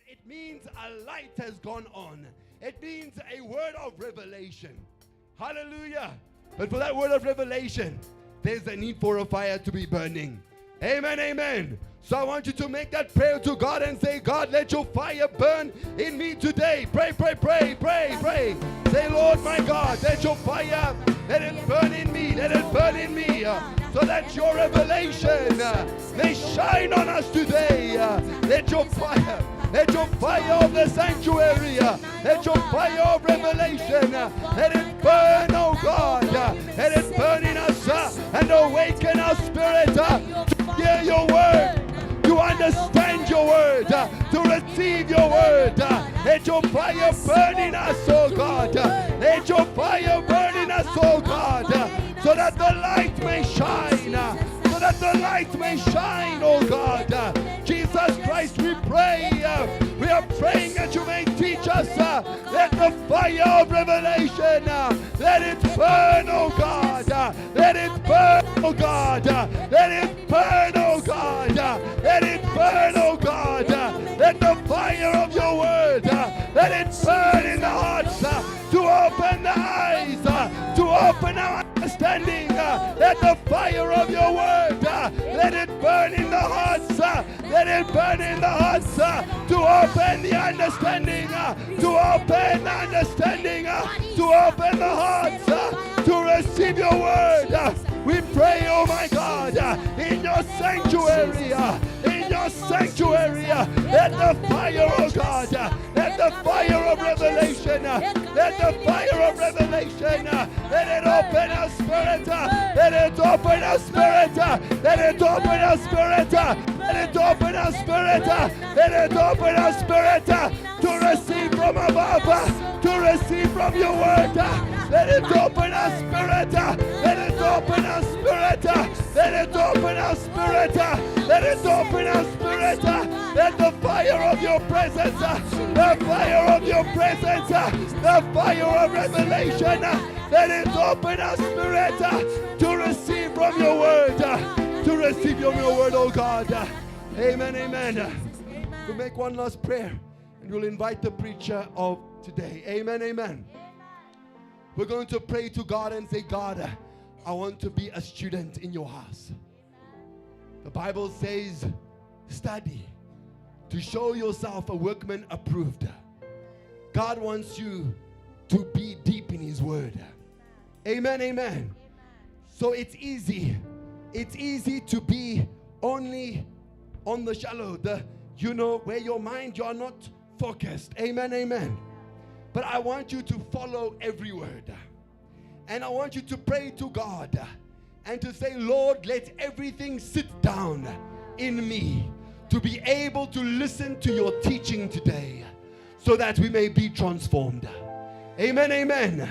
it means a light has gone on. It means a word of revelation. Hallelujah. But for that word of revelation, there's a need for a fire to be burning. Amen, amen. So I want you to make that prayer to God and say, God, let your fire burn in me today. Pray, pray, pray, pray, pray. Say, Lord, my God, let your fire, let it burn in me. Let it burn in me. So that your revelation may shine on us today. Let your fire of the sanctuary, let your fire of revelation, let it burn, oh God. Let it burn in us and awaken our spirit to hear your word, to understand your word, to receive your word. Let your fire burn in us, oh God. Let your fire burn in us, oh God, so that the light may shine. So that the light may shine, oh God. Jesus Christ, we pray. We are praying that you may teach us. Let the fire of revelation, let it burn, oh God. Let it burn, oh God. Let it burn, oh God. Let it burn, oh God. Let the fire of your word, let it burn in the hearts, to open the eyes, to open our understanding. Let the fire of your word, let it burn in the hearts, let it burn in the hearts, to open the understanding, to open the understanding, to open the hearts, to receive your word. We pray, oh my God, in your sanctuary, let the fire, oh God, let the fire of revelation, let the fire of revelation, let it open our spirit, let it open our spirit, let it open our spirit, let it open our spirit, let it open our spirit, to receive from above, to receive from your word. Let it open our spirit, let it open our spirit, let it open our spirit, let it open our spirit, let the fire of your presence, the fire of your presence, the fire of revelation, let it open our spirit to receive from your word, to receive from your word, oh God. Amen, amen. We'll make one last prayer and we'll invite the preacher of today. Amen, amen. We're going to pray to God and say, God, I want to be a student in your house. The Bible says, study to show yourself a workman approved. God wants you to be deep in his word. Amen, amen. So it's easy to be only on the shallow, where your mind, you are not focused. Amen, amen. But I want you to follow every word. And I want you to pray to God and to say, Lord, let everything sit down in me to be able to listen to your teaching today so that we may be transformed. Amen, amen.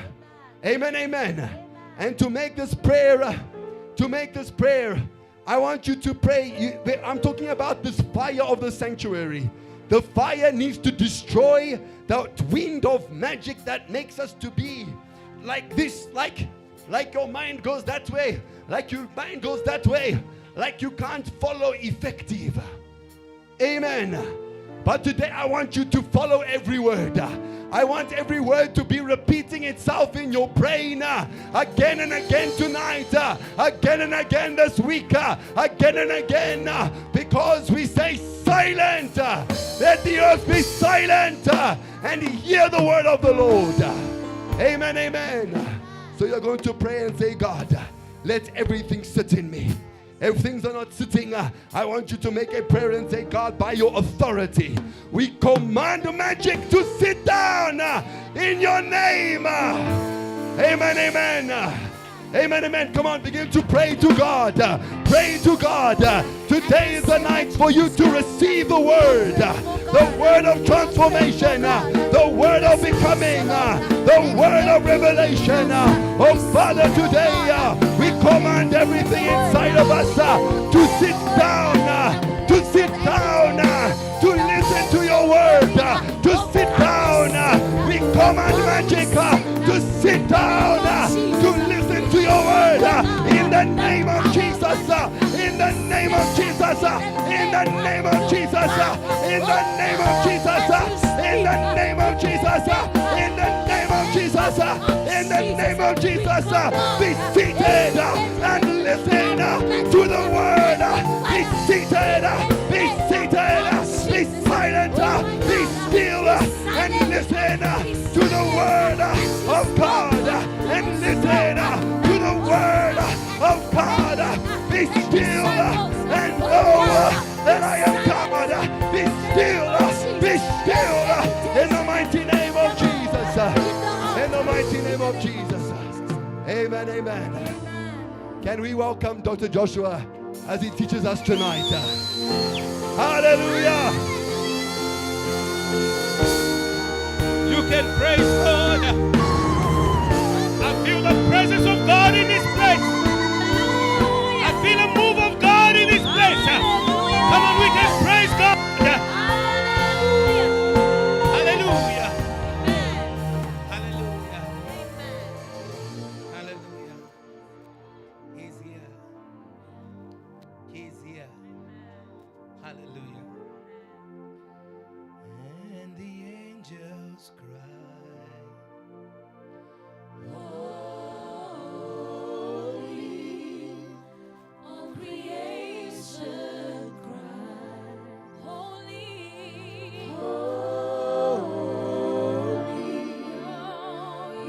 Amen, amen. And to make this prayer, I want you to pray. I'm talking about this fire of the sanctuary. The fire needs to destroy the wind of magic that makes us to be like this, like your mind goes that way, like your mind goes that way, like you can't follow effective. Amen. But today I want you to follow every word. I want every word to be repeating itself in your brain again and again tonight, again and again this week, again and again, because we say silent. Let the earth be silent and hear the word of the Lord. Amen, amen. So you're going to pray and say, God, let everything sit in me. If things are not sitting, I want you to make a prayer and say, God, by your authority, we command magic to sit down in your name. Amen, amen. Amen, amen. Come on, begin to pray to God. Pray to God. Today is the night for you to receive the word of transformation, the word of becoming, the word of revelation. Oh, Father, today we command everything inside of us to sit down, to listen to your word, to sit down. We command magic to sit down, to listen to your word in the name of Jesus. Jesus, in the name of Jesus, in the name of Jesus, in the name of Jesus, in the name of Jesus, in the name of Jesus, in the name of Jesus, be seated and listen to the word. Be seated, be seated, be silent, be still, and listen to the word of God, and listen to the word of God. Be still and know that I am God. Be still in the mighty name of Jesus. In the mighty name of Jesus. Amen, amen. Can we welcome Dr. Joshua as he teaches us tonight? Hallelujah. You can praise God. I feel the presence of God in this place. I feel a move of God in this place. Come on, we can praise God. Hallelujah. Hallelujah. Hallelujah. He's here. He's here. Hallelujah. And the angels cry, holy, all creation cry, holy, holy,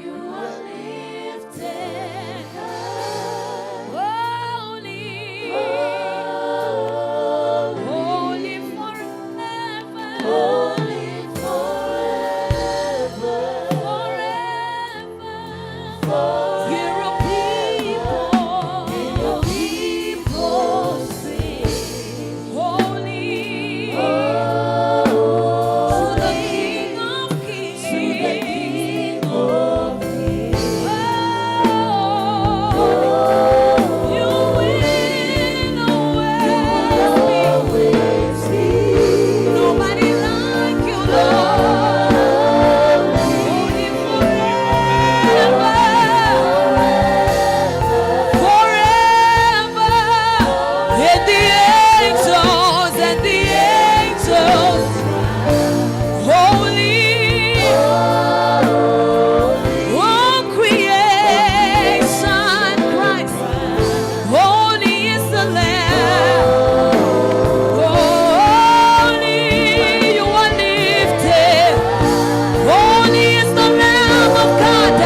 you are lifted high, holy, holy forever, holy forever, forever. Hear a people sing, holy, to the King of Kings, you will always be. Nobody like you, Lord. Holy forever, and the angels, holy, all creation cries, holy is the Lamb, holy, you are lifted, holy is the Lamb of God,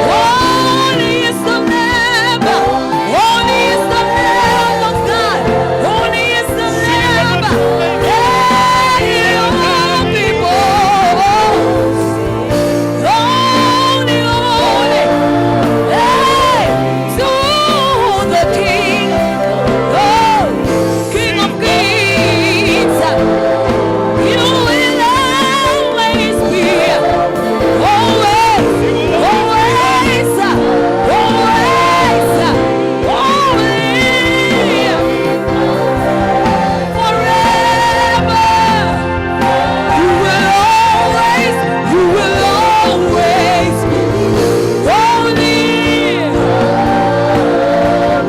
holy is the Lamb, holy is the Lamb of God, holy is the Lamb. Hey, all people, holy, holy, hey, to the King, oh, King of Kings, you will always be, always, always, always, forever. You will always be holy,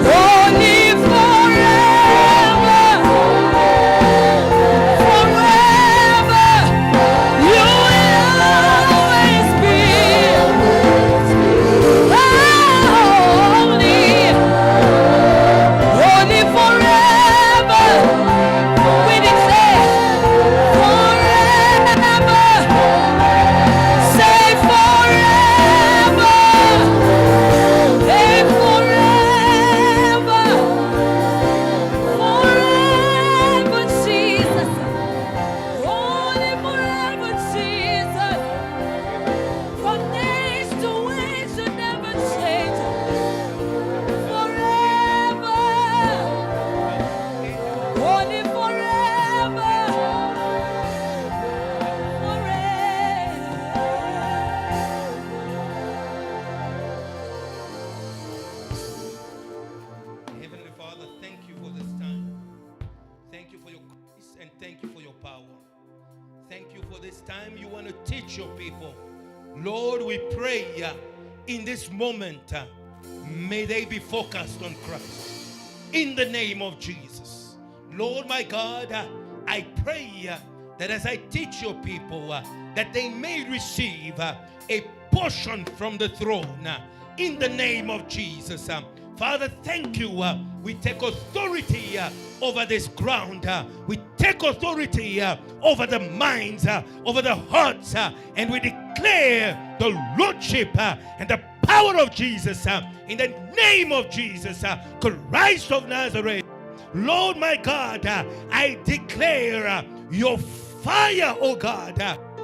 holy forever, forever. You will always be holy, holy forever. We declare forever, say forever, say forever, forever, Jesus, holy forever, Jesus, from days to age you never change, forever, holy forever, Heavenly Father, thank you for this time. Thank you for your grace and thank you for your power. Thank you for this time you want to teach your people. Lord, we pray in this moment, may they be focused on Christ. in the name of Jesus. Lord my God, I pray that as I teach your people, that they may receive a portion from the throne in the name of Jesus. Father, thank you. We take authority over this ground. We take authority over the minds, over the hearts, and we declare the lordship and the power of Jesus in the name of Jesus Christ of Nazareth. Lord my God, I declare your fire, oh God,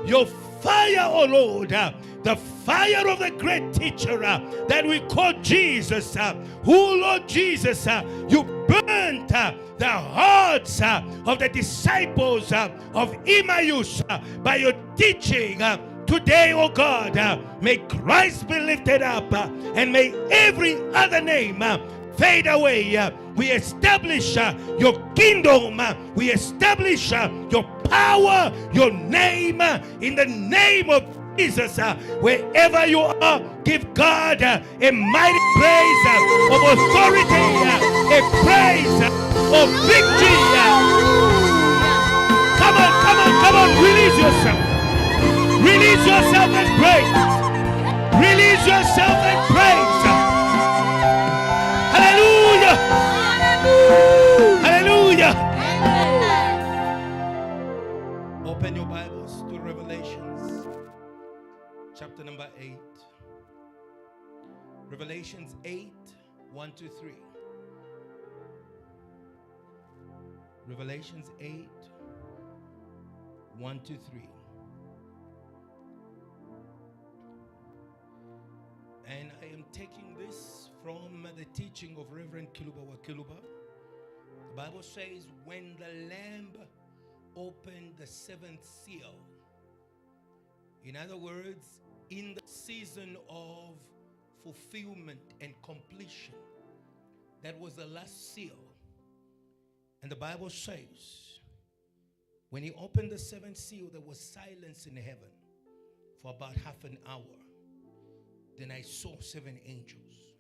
your fire, oh Lord, the fire of the great teacher that we call Jesus, who, Lord Jesus, you burnt the hearts of the disciples of Emmaus by your teaching. Today, oh God, may Christ be lifted up and may every other name fade away. We establish your kingdom. We establish your power, your name, in the name of Jesus. Wherever you are, give God a mighty praise of authority, a praise of victory. Come on, come on, come on, release yourself. Release yourself and praise. Release yourself and praise. Hallelujah. Hallelujah. Open your Bibles to Revelations chapter number 8. Revelations 8, 1 to 3. Revelations 8, 1 to 3. And I am taking this from the teaching of Reverend Kiluba. The Bible says, when the Lamb opened the seventh seal, in other words, in the season of fulfillment and completion, that was the last seal. And the Bible says, when he opened the seventh seal, there was silence in heaven for about half an hour. Then I saw 7 angels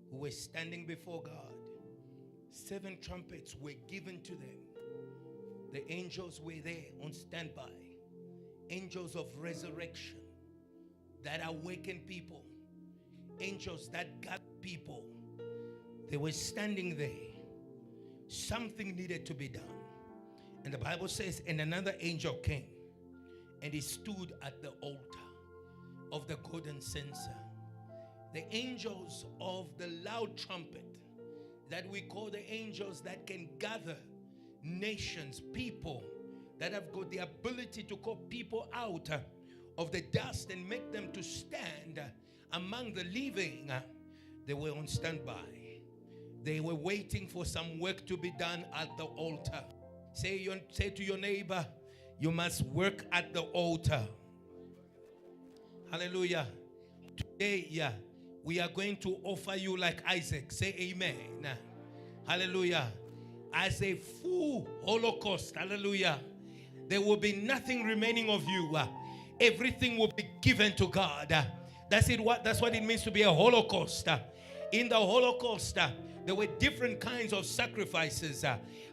who were standing before God. 7 trumpets were given to them. The angels were there on standby. Angels of resurrection that awaken people. Angels that got people. They were standing there. Something needed to be done. And the Bible says, and another angel came and he stood at the altar of the golden censer. The angels of the loud trumpet that we call the angels that can gather nations, people that have got the ability to call people out of the dust and make them to stand among the living. They were on standby. They were waiting for some work to be done at the altar. Say to your neighbor, you must work at the altar. Hallelujah. Today, we are going to offer you like Isaac. Say amen. Hallelujah. As a full holocaust. Hallelujah. There will be nothing remaining of you. Everything will be given to God. That's what it means to be a holocaust. In the Holocaust, there were different kinds of sacrifices.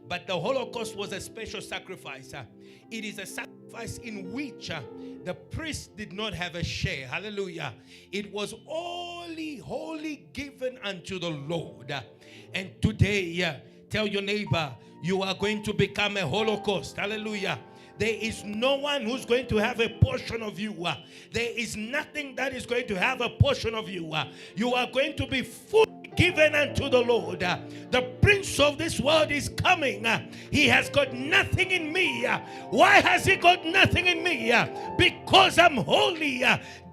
But the Holocaust was a special sacrifice. It is a sacrifice in which the priest did not have a share. Hallelujah. It was wholly given unto the Lord. And today, tell your neighbor, you are going to become a Holocaust. Hallelujah. There is no one who's going to have a portion of you. There is nothing that is going to have a portion of you. You are going to be fully given unto the Lord. The prince of this world is coming. He has got nothing in me. Why has he got nothing in me? Because I'm holy,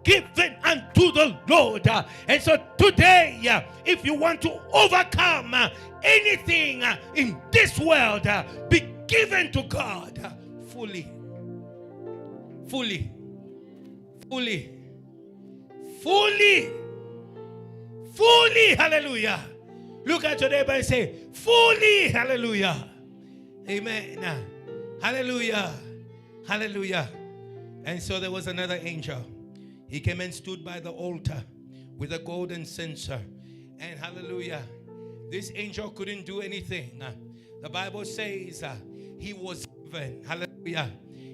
given unto the Lord. And so today, if you want to overcome anything in this world, be given to God fully. Hallelujah. Look at your neighbor and say, fully. Hallelujah. Amen. Hallelujah. Hallelujah. And so there was another angel. He came and stood by the altar with a golden censer. And hallelujah, This angel couldn't do anything. The Bible says he was given. Hallelujah.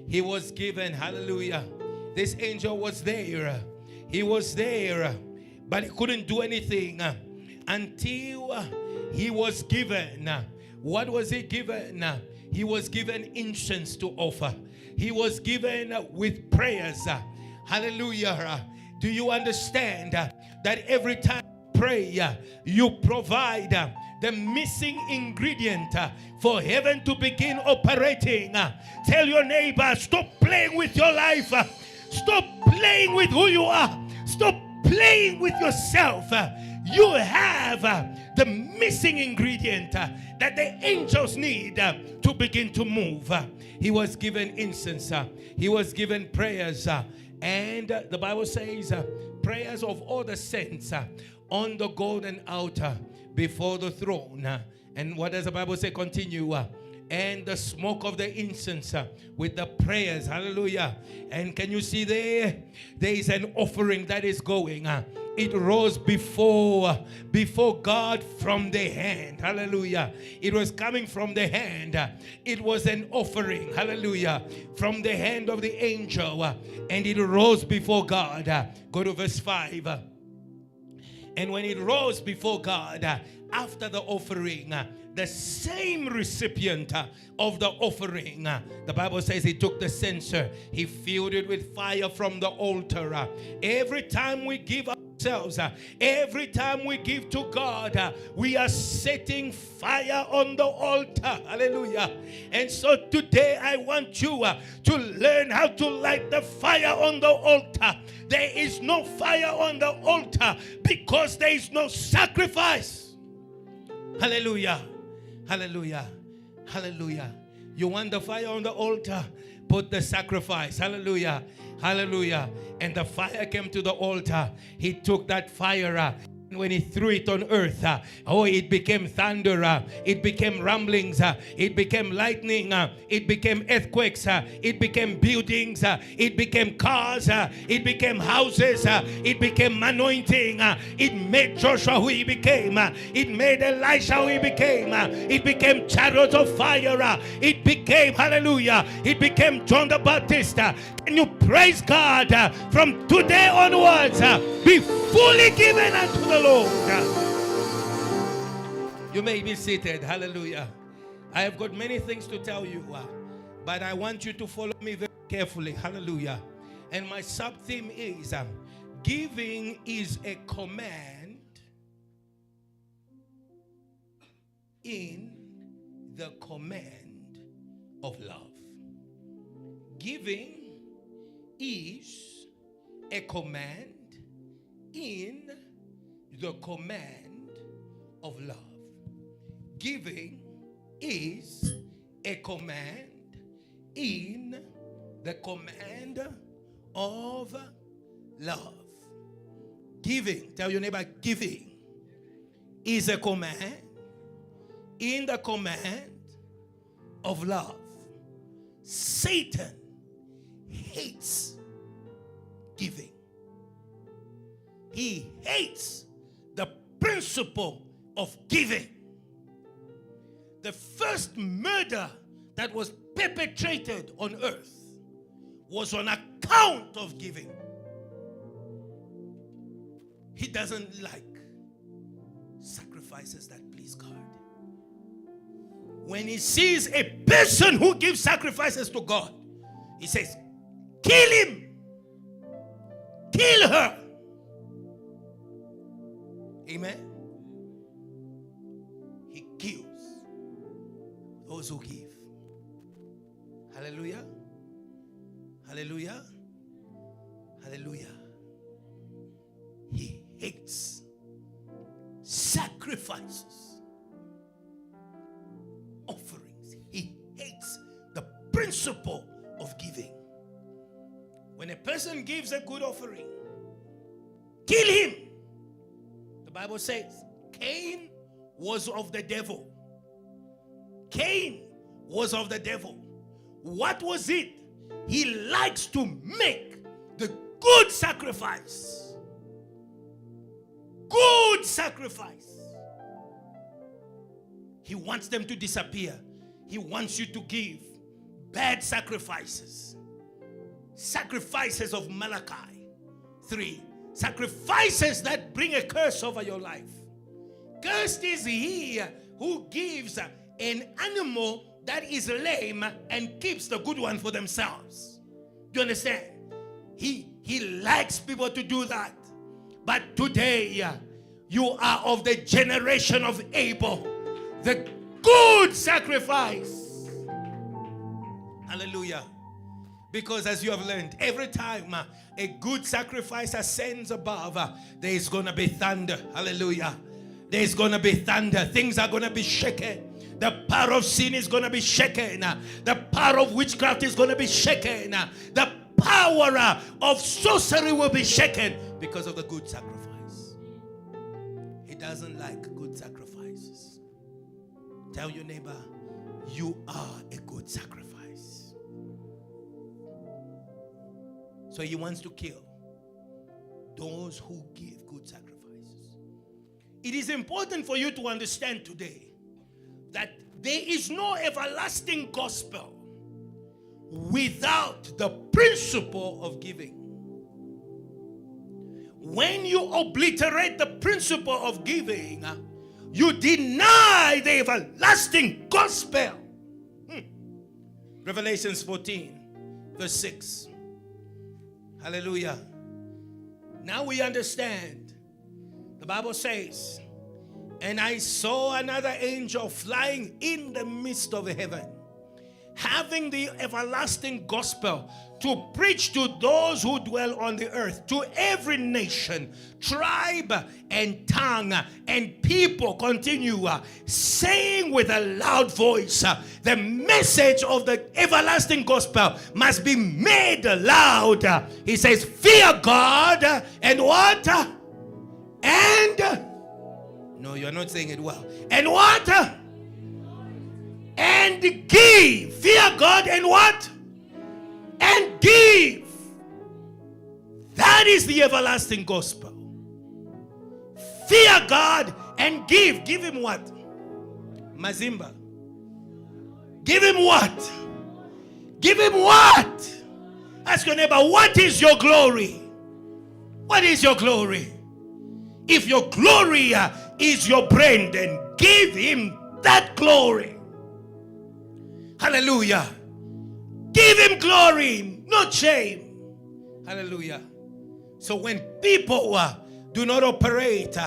He was given. Hallelujah. This angel was there. He was there. But he couldn't do anything until he was given. What was he given? He was given incense to offer. He was given with prayers. Hallelujah. Do you understand that every time you pray, you provide the missing ingredient for heaven to begin operating? Tell your neighbor, stop playing with your life. Stop playing with who you are. Stop playing with yourself. You have the missing ingredient that the angels need to begin to move. He was given incense. He was given prayers. And the Bible says prayers of all the saints on the golden altar before the throne. And what does the Bible say? Continue. And the smoke of the incense with the prayers. Hallelujah. And can you see there? There is an offering that is going. It rose before God from the hand. Hallelujah. It was coming from the hand. It was an offering. Hallelujah. From the hand of the angel. And it rose before God. Go to verse 5. And when it rose before God, after the offering, the same recipient of the offering, the Bible says he took the censer, he filled it with fire from the altar. Every time we give ourselves, every time we give to God, we are setting fire on the altar. Hallelujah. And so today I want you to learn how to light the fire on the altar. There is no fire on the altar because there is no sacrifice. Hallelujah. Hallelujah. Hallelujah. You want the fire on the altar? Put the sacrifice. Hallelujah. Hallelujah. And the fire came to the altar. He took that fire. When he threw it on earth, it became thunder, it became rumblings, it became lightning, it became earthquakes, it became buildings, it became cars, it became houses, it became anointing, it made Joshua who he became, it made Elisha who he became, it became chariots of fire, it became, hallelujah, it became John the Baptist. Can you praise God from today onwards? Be fully given unto the Lord. You may be seated. Hallelujah. I have got many things to tell you, but I want you to follow me very carefully. Hallelujah. And my sub-theme is giving is a command in the command of love. Giving is a command in the command of love. Giving is a command in the command of love. Giving, tell your neighbor, giving is a command in the command of love. Satan hates giving. He hates the principle of giving. The first murder that was perpetrated on earth was on account of giving. He doesn't like sacrifices that please God. When he sees a person who gives sacrifices to God, he says, kill him, kill her. Amen. He kills those who give. Hallelujah. Hallelujah. Hallelujah. He hates sacrifices, offerings. He hates the principle of giving. When a person gives a good offering, kill him. The Bible says Cain was of the devil. Cain was of the devil. What was it? He likes to make the good sacrifice. Good sacrifice. He wants them to disappear. He wants you to give bad sacrifices. Sacrifices of Malachi 3. Sacrifices that bring a curse over your life. Cursed is he who gives an animal that is lame and keeps the good one for themselves. Do you understand? He likes people to do that. But today, you are of the generation of Abel, the good sacrifice. Hallelujah. Because as you have learned, every time a good sacrifice ascends above, there is going to be thunder. Hallelujah. There is going to be thunder. Things are going to be shaken. The power of sin is going to be shaken. The power of witchcraft is going to be shaken. The power of sorcery will be shaken because of the good sacrifice. He doesn't like good sacrifices. Tell your neighbor, you are a good sacrifice. So he wants to kill those who give good sacrifices. It is important for you to understand today that there is no everlasting gospel without the principle of giving. When you obliterate the principle of giving, you deny the everlasting gospel. Revelations 14, verse 6. Hallelujah. Now we understand. The Bible says, and I saw another angel flying in the midst of heaven, having the everlasting gospel to preach to those who dwell on the earth, to every nation, tribe, and tongue, and people. Continue saying with a loud voice, the message of the everlasting gospel must be made loud. He says, fear God and what? And no, you're not saying it well. And what? And give. Fear God and what? And give. That is the everlasting gospel. Fear God and give. Give him what? Mazimba. Give him what? Give him what? Ask your neighbor, what is your glory? What is your glory? If your glory is your brain, then give him that glory. Hallelujah. Give him glory, not shame. Hallelujah. So when people do not operate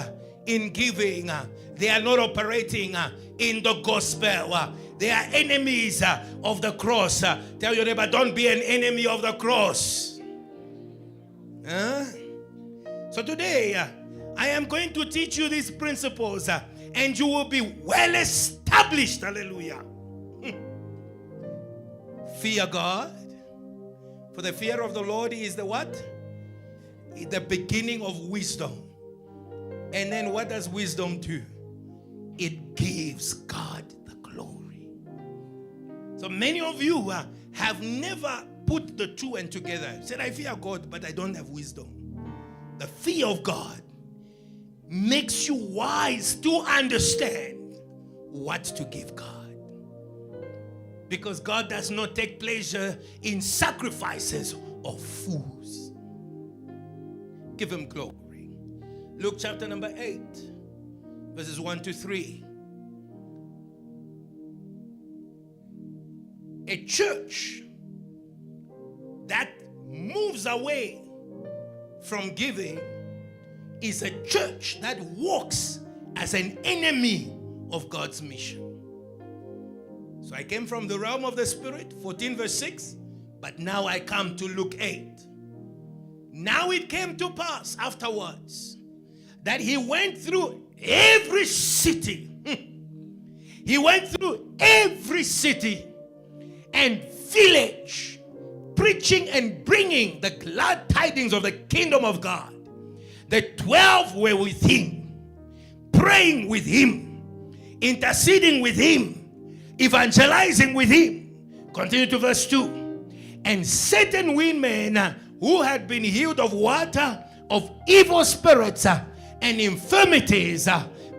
in giving, they are not operating in the gospel. They are enemies of the cross. Tell your neighbor, don't be an enemy of the cross. So today, I am going to teach you these principles and you will be well established. Hallelujah. Fear God. For the fear of the Lord is the what? The beginning of wisdom. And then what does wisdom do? It gives God the glory. So many of you have never put the two and together. Said, I fear God, but I don't have wisdom. The fear of God makes you wise to understand what to give God. Because God does not take pleasure in sacrifices of fools. Give him glory. Luke chapter number 8, verses 1 to 3. A church that moves away from giving is a church that walks as an enemy of God's mission. So I came from the realm of the Spirit, 14 verse 6, but now I come to Luke 8. Now it came to pass afterwards that he went through every city. He went through every city and village, preaching and bringing the glad tidings of the kingdom of God. The 12 were with him, praying with him, interceding with him, evangelizing with him. Continue to verse 2. And certain women who had been healed of what? Of evil spirits and infirmities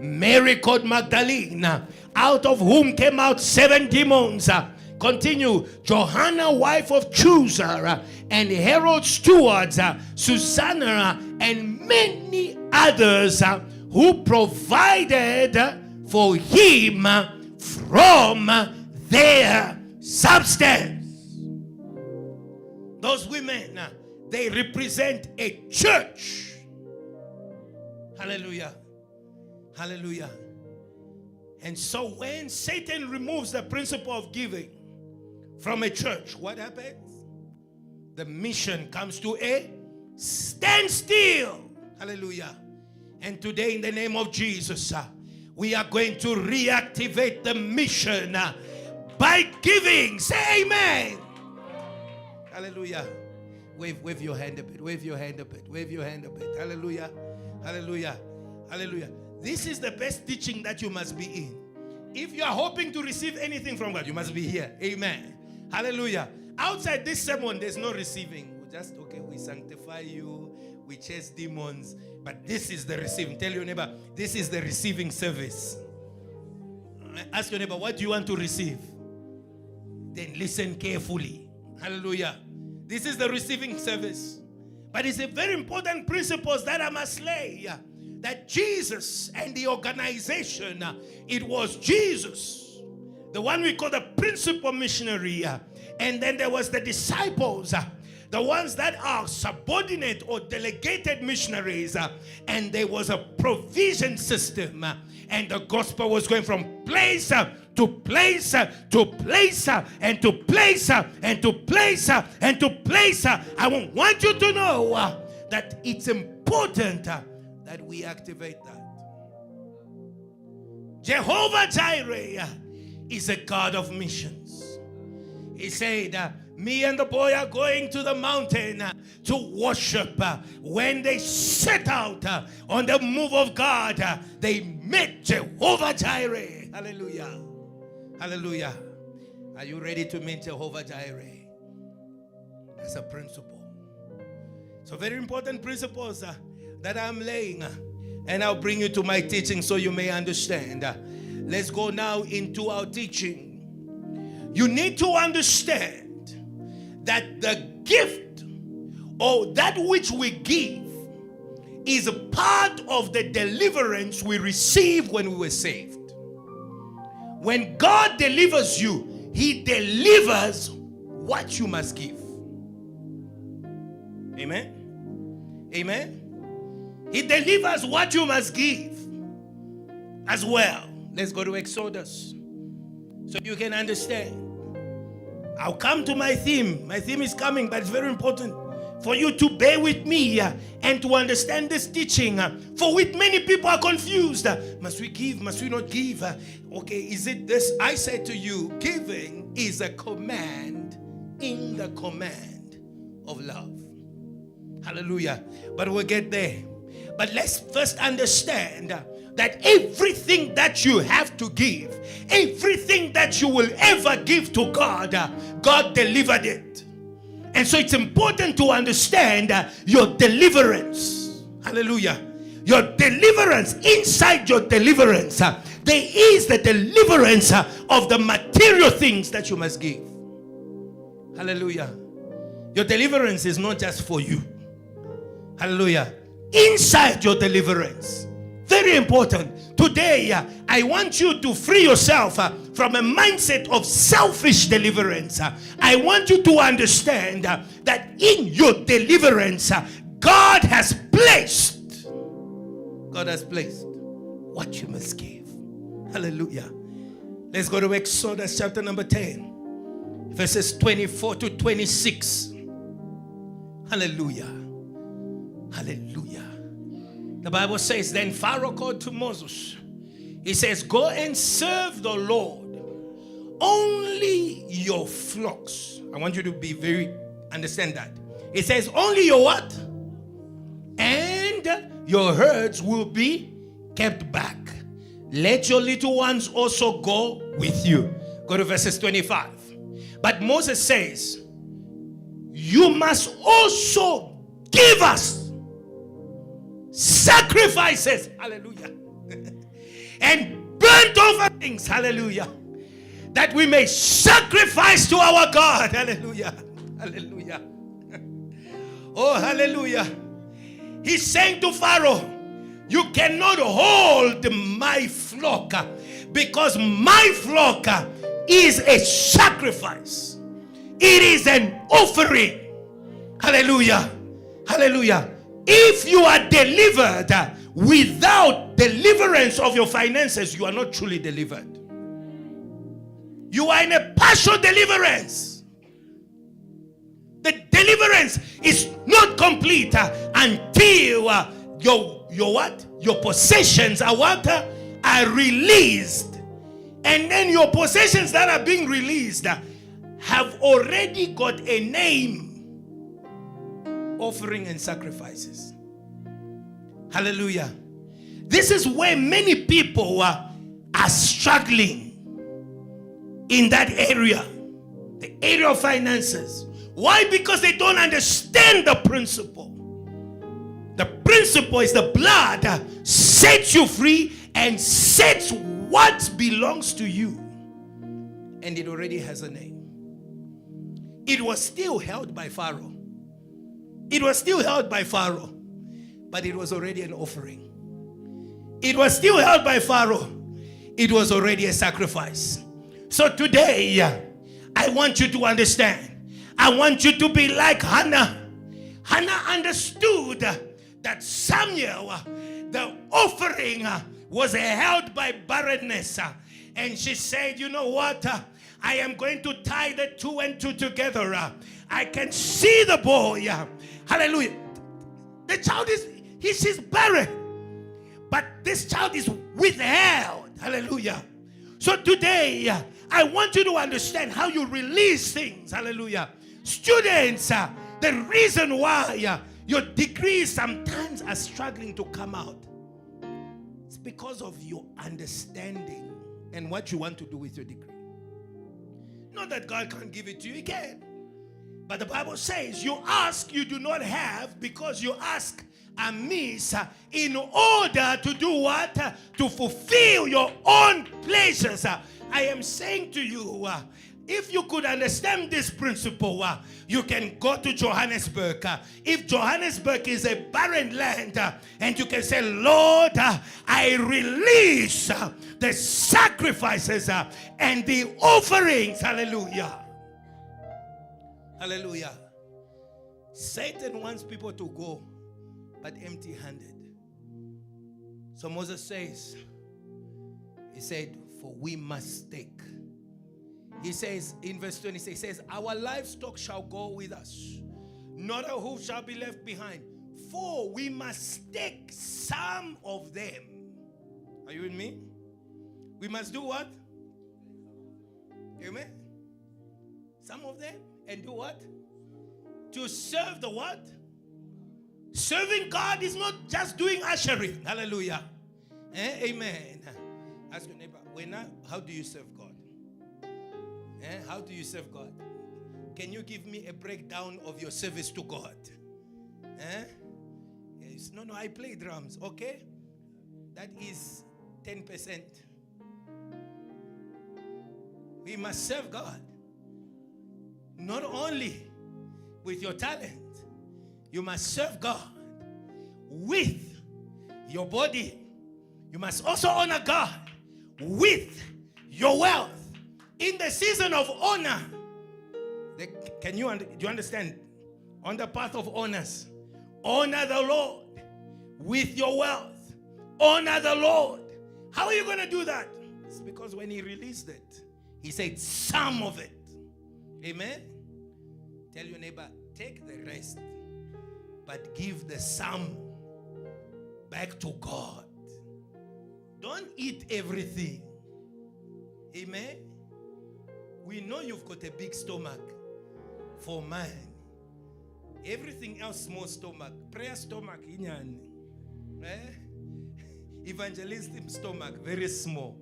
Mary called Magdalene, out of whom came out 7 demons. Continue. Johanna, wife of Chusa, and Herod stewards, Susanna, and many others who provided for him from their substance. Those women, they represent a church. Hallelujah. Hallelujah. And so when Satan removes the principle of giving from a church, what happens? The mission comes to a standstill. Hallelujah. And today, in the name of Jesus, we are going to reactivate the mission by giving. Say amen. Hallelujah. Wave your hand a bit. Wave your hand a bit. Wave your hand a bit. Hallelujah. Hallelujah. Hallelujah. This is the best teaching that you must be in. If you are hoping to receive anything from God, you must be here. Amen. Hallelujah. Outside this sermon, there's no receiving. We sanctify you, we chase demons, but this is the receiving. Tell your neighbor, this is the receiving service. Ask your neighbor, what do you want to receive? Then listen carefully. Hallelujah. This is the receiving service. But it's a very important principle that I must lay. That Jesus and the organization, it was Jesus, the one we call the principal missionary, and then there was the disciples, the ones that are subordinate or delegated missionaries, and there was a provision system, and the gospel was going from place to place to place and to place and to place and to place. I want you to know that it's important that we activate that. Jehovah Jireh is a God of missions. He said, me and the boy are going to the mountain to worship. When they set out on the move of God, they met Jehovah Jireh. Hallelujah. Hallelujah. Are you ready to meet Jehovah Jireh? That's a principle. So very important principles that I'm laying, and I'll bring you to my teaching so you may understand. Let's go now into our teaching. You need to understand that the gift or that which we give is a part of the deliverance we received when we were saved. When God delivers you, He delivers what you must give. Amen? Amen? He delivers what you must give as well. Let's go to Exodus so you can understand. I'll come to my theme. My theme is coming, but it's very important for you to bear with me and to understand this teaching. For which many people are confused. Must we give? Must we not give? Okay, is it this? I say to you, giving is a command in the command of love. Hallelujah. But we'll get there. But let's first understand that everything that you have to give, everything that you will ever give to God, God delivered it. And so it's important to understand your deliverance. Hallelujah. Your deliverance, inside your deliverance, there is the deliverance of the material things that you must give. Hallelujah. Your deliverance is not just for you. Hallelujah. Inside your deliverance. Very important. Today, I want you to free yourself from a mindset of selfish deliverance. I want you to understand that in your deliverance, God has placed what you must give. Hallelujah. Let's go to Exodus chapter number 10, verses 24 to 26. Hallelujah. Hallelujah. The Bible says, then Pharaoh called to Moses. He says, go and serve the Lord. Only your flocks. I want you to be very, understand that. It says, only your what? And your herds will be kept back. Let your little ones also go with you. Go to verses 25. But Moses says, you must also give us sacrifices. Hallelujah. and burnt offerings, hallelujah, that we may sacrifice to our God, hallelujah, hallelujah. Oh, hallelujah. He's saying to Pharaoh, you cannot hold my flock because my flock is a sacrifice. It is an offering. Hallelujah. Hallelujah. If you are delivered without deliverance of your finances, you are not truly delivered. You are in a partial deliverance. The deliverance is not complete until your what? Your possessions are what? Are released. And then your possessions that are being released have already got a name. Offering and sacrifices. Hallelujah. This is where many people are struggling in that area. The area of finances. Why? Because they don't understand the principle. The principle is the blood sets you free and sets what belongs to you. And it already has a name. It was still held by Pharaoh. It was still held by Pharaoh, but it was already an offering. It was still held by Pharaoh. It was already a sacrifice. So today, I want you to understand. I want you to be like Hannah. Hannah understood that Samuel, the offering was held by barrenness. And she said, you know what? I am going to tie the 2 and 2 together. I can see the boy. Hallelujah. The child she's barren. But this child is withheld. Hallelujah. So today, I want you to understand how you release things. Hallelujah. Students, the reason why your degrees sometimes are struggling to come out, it's because of your understanding and what you want to do with your degree. Not that God can't give it to you, He can. But the Bible says you ask, you do not have, because you ask amiss in order to do what? To fulfill your own pleasures. I am saying to you, if you could understand this principle, you can go to Johannesburg. If Johannesburg is a barren land, and you can say, Lord, I release the sacrifices and the offerings. Hallelujah. Hallelujah. Satan wants people to go, but empty-handed. So Moses says, he said, for we must take. He says in verse 26, he says, our livestock shall go with us, not a hoof shall be left behind, for we must take some of them. Are you with me? We must do what? Amen? Some of them. And do what? To serve the what? Serving God is not just doing ushering. Hallelujah. Amen. Ask your neighbor, how do you serve God? How do you serve God? Can you give me a breakdown of your service to God? Yes. No, I play drums. Okay? That is 10%. We must serve God. Not only with your talent, you must serve God with your body. You must also honor God with your wealth. In the season of honor, do you understand? On the path of honors, honor the Lord with your wealth. Honor the Lord. How are you going to do that? It's because when He released it, He said some of it. Amen. Tell your neighbor, take the rest, but give the sum back to God. Don't eat everything. Amen. We know you've got a big stomach for man. Everything else, small stomach. Prayer stomach, evangelism stomach, very small.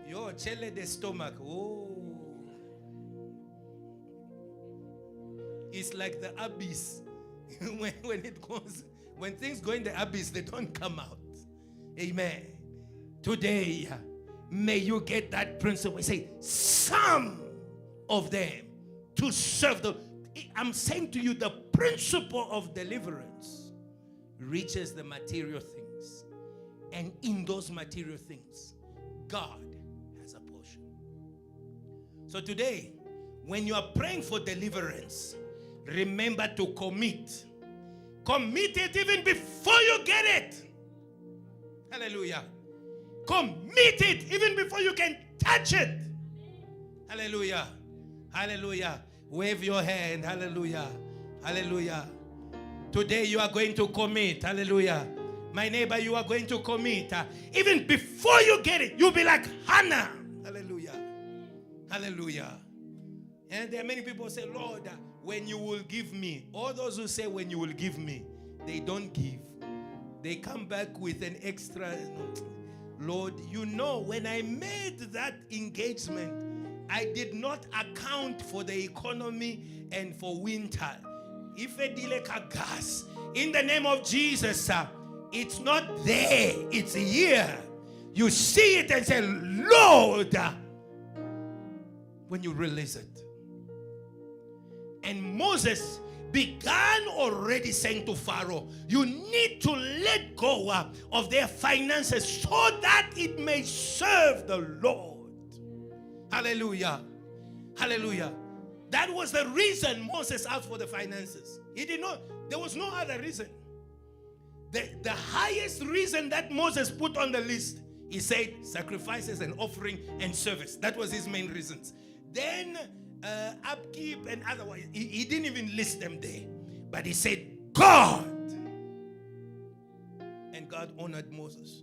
Your chele the stomach, it's like the abyss. when things go in the abyss, they don't come out. Amen. Today, may you get that principle. Say, some of them to serve the. I'm saying to you, the principle of deliverance reaches the material things. And in those material things, God has a portion. So today, when you are praying for deliverance, remember to commit. Commit it even before you get it. Hallelujah. Commit it even before you can touch it. Hallelujah. Hallelujah. Wave your hand. Hallelujah. Hallelujah. Today you are going to commit. Hallelujah. My neighbor, you are going to commit. Even before you get it, you'll be like Hannah. Hallelujah. Hallelujah. And there are many people who say, Lord, when you will give me. All those who say when you will give me, they don't give. They come back with an extra. Lord, you know, when I made that engagement, I did not account for the economy and for winter. If a delay gas, in the name of Jesus, it's not there, it's here. You see it and say, Lord, when you release it. And Moses began already saying to Pharaoh, you need to let go of their finances so that it may serve the Lord. Hallelujah. Hallelujah. That was the reason Moses asked for the finances. He did not, there was no other reason. The highest reason that Moses put on the list, he said sacrifices and offering and service. That was his main reasons. Then upkeep and otherwise, he didn't even list them there. But he said, God. And God honored Moses.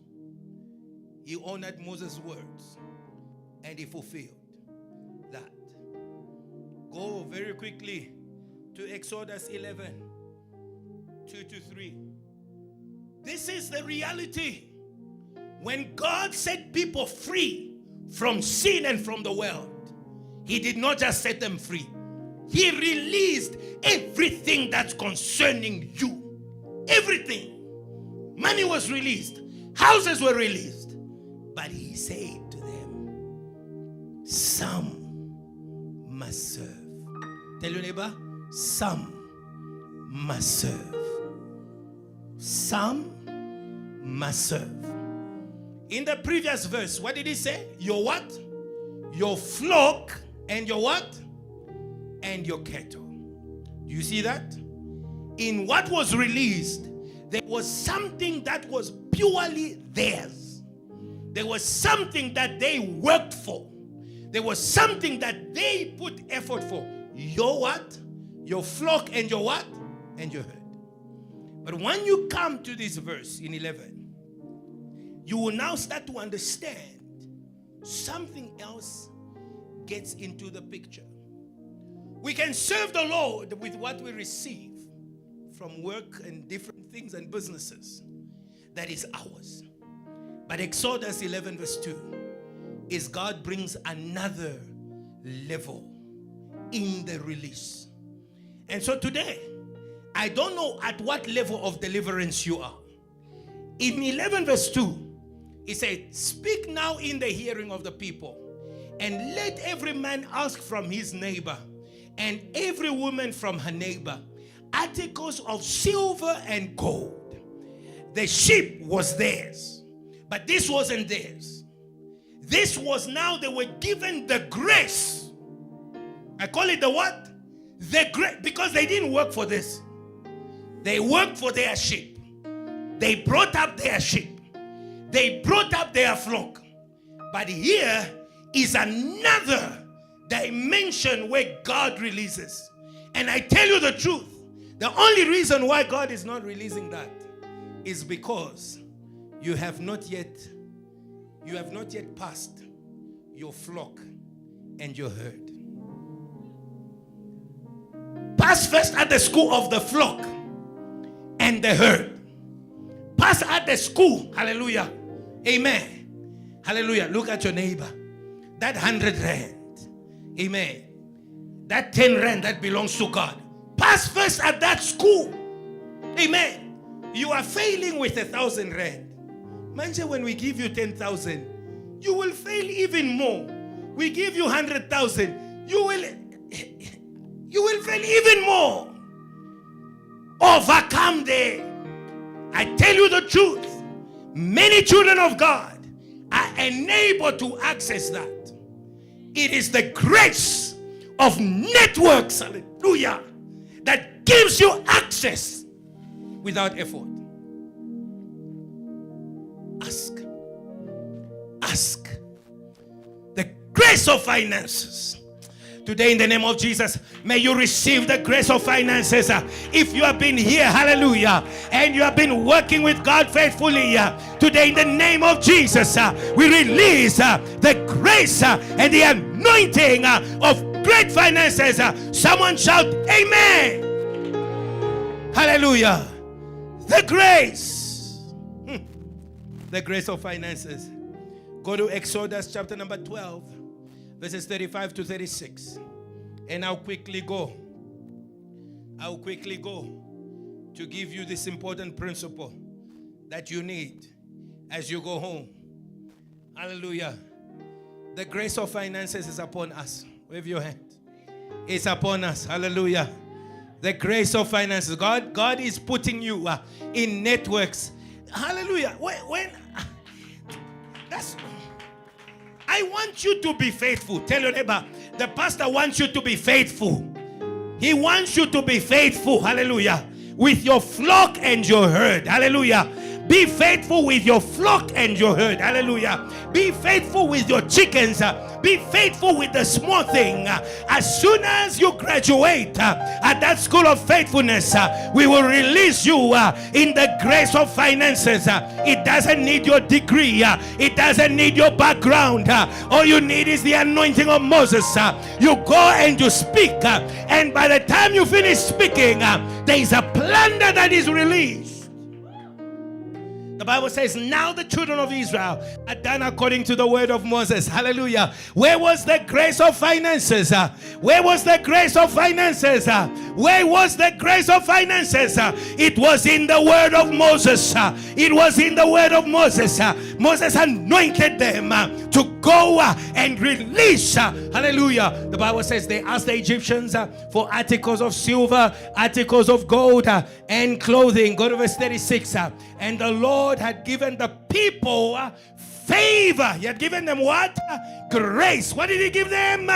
He honored Moses' words. And he fulfilled that. Go very quickly to Exodus 11, 2-3. This is the reality. When God set people free from sin and from the world, He did not just set them free. He released everything that's concerning you. Everything. Money was released. Houses were released. But He said to them, some must serve. Tell your neighbor, some must serve. Some must serve. In the previous verse, what did he say? Your what? Your flock and your what? And your cattle. Do you see that? In what was released, there was something that was purely theirs. There was something that they worked for. There was something that they put effort for. Your what? Your flock and your what? And your herd. But when you come to this verse in 11, you will now start to understand something else gets into the picture. We can serve the Lord with what we receive from work and different things and businesses. That is ours. But Exodus 11 verse 2 is God brings another level in the release. And so today, I don't know at what level of deliverance you are. In 11 verse 2, he said, speak now in the hearing of the people, and let every man ask from his neighbor, and every woman from her neighbor, articles of silver and gold. The sheep was theirs, but this wasn't theirs. This was now they were given the grace. I call it the what? The grace, because they didn't work for this. They worked for their sheep. They brought up their sheep. They brought up their flock. But here is another dimension where God releases. And I tell you the truth, the only reason why God is not releasing that is because you have not yet passed your flock and your herd. Pass first at the school of the flock and the herd. Pass at the school. Hallelujah. Amen. Hallelujah. Look at your neighbor. That 100 rand. Amen. That 10 rand that belongs to God. Pass first at that school. Amen. You are failing with 1,000 rand. Manje, when we give you 10,000, you will fail even more. We give you 100,000, you will fail even more. Overcome there. I tell you the truth. Many children of God are unable to access that. It is the grace of networks, hallelujah, that gives you access without effort. Ask. The grace of finances. Today, in the name of Jesus, may you receive the grace of finances. If you have been here, hallelujah, and you have been working with God faithfully, today, in the name of Jesus, we release the grace and the anointing of great finances. Someone shout, Amen. Hallelujah. The grace. The grace of finances. Go to Exodus chapter number 12. Verses 35 to 36. And I'll quickly go to give you this important principle that you need as you go home. Hallelujah. The grace of finances is upon us. Wave your hand. It's upon us. Hallelujah. The grace of finances. God is putting you in networks. Hallelujah. I want you to be faithful. Tell your neighbor, the pastor wants you to be faithful. He wants you to be faithful. Hallelujah. With your flock and your herd. Hallelujah. Be faithful with your flock and your herd. Hallelujah. Be faithful with your chickens. Be faithful with the small thing. As soon as you graduate at that school of faithfulness, we will release you in the grace of finances. It doesn't need your degree. It doesn't need your background. All you need is the anointing of Moses. You go and you speak. And by the time you finish speaking, there is a plunder that is released. The Bible says, now the children of Israel are done according to the word of Moses. Hallelujah. Where was the grace of finances? Where was the grace of finances? Where was the grace of finances? It was in the word of Moses. It was in the word of Moses. Moses anointed them to go and release. Hallelujah. The Bible says they asked the Egyptians for articles of silver, articles of gold, and clothing. Go to verse 36. And the Lord had given the people favor. He had given them what? Grace. What did he give them?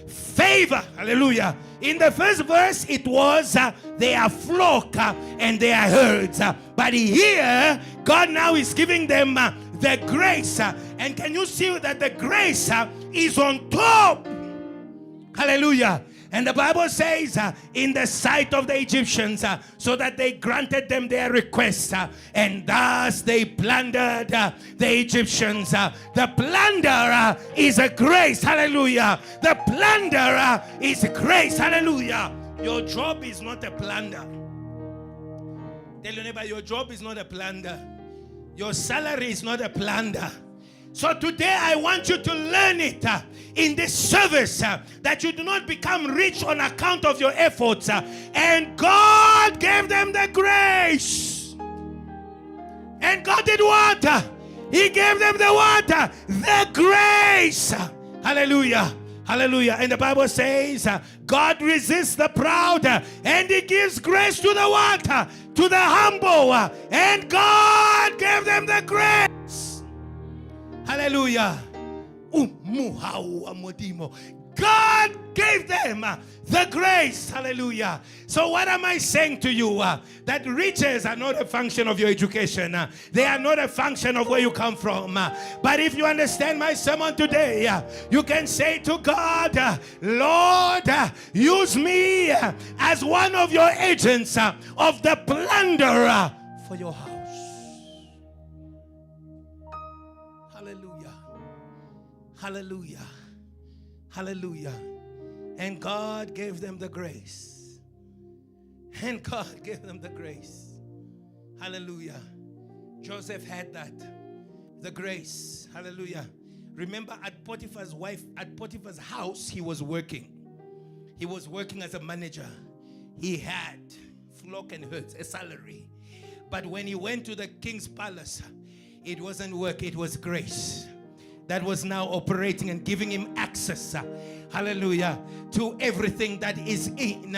Favor. Hallelujah. In the first verse, it was their flock and their herds. But here, God now is giving them the grace. And can you see that the grace is on top? Hallelujah. And the Bible says, in the sight of the Egyptians, so that they granted them their requests, and thus they plundered the Egyptians. The plunder is a grace. Hallelujah. The plunder is grace. Hallelujah. Your job is not a plunder. Tell your neighbor, your job is not a plunder. Your salary is not a plunder. So today I want you to learn it in this service that you do not become rich on account of your efforts. And God gave them the grace. And God did what? He gave them the what? The grace. Hallelujah. Hallelujah. And the Bible says God resists the proud and he gives grace to the what? To the humble. And God gave them the grace. Hallelujah. God gave them the grace. Hallelujah. So what am I saying to you? That riches are not a function of your education. They are not a function of where you come from. But if you understand my sermon today, you can say to God, Lord, use me as one of your agents of the plunder for your house. Hallelujah. Hallelujah. And God gave them the grace. And God gave them the grace. Hallelujah. Joseph had that. The grace. Hallelujah. Remember at Potiphar's wife, at Potiphar's house, he was working. He was working as a manager. He had flock and herds, a salary. But when he went to the king's palace, It wasn't work, it was grace that was now operating and giving him access, hallelujah, to everything that is in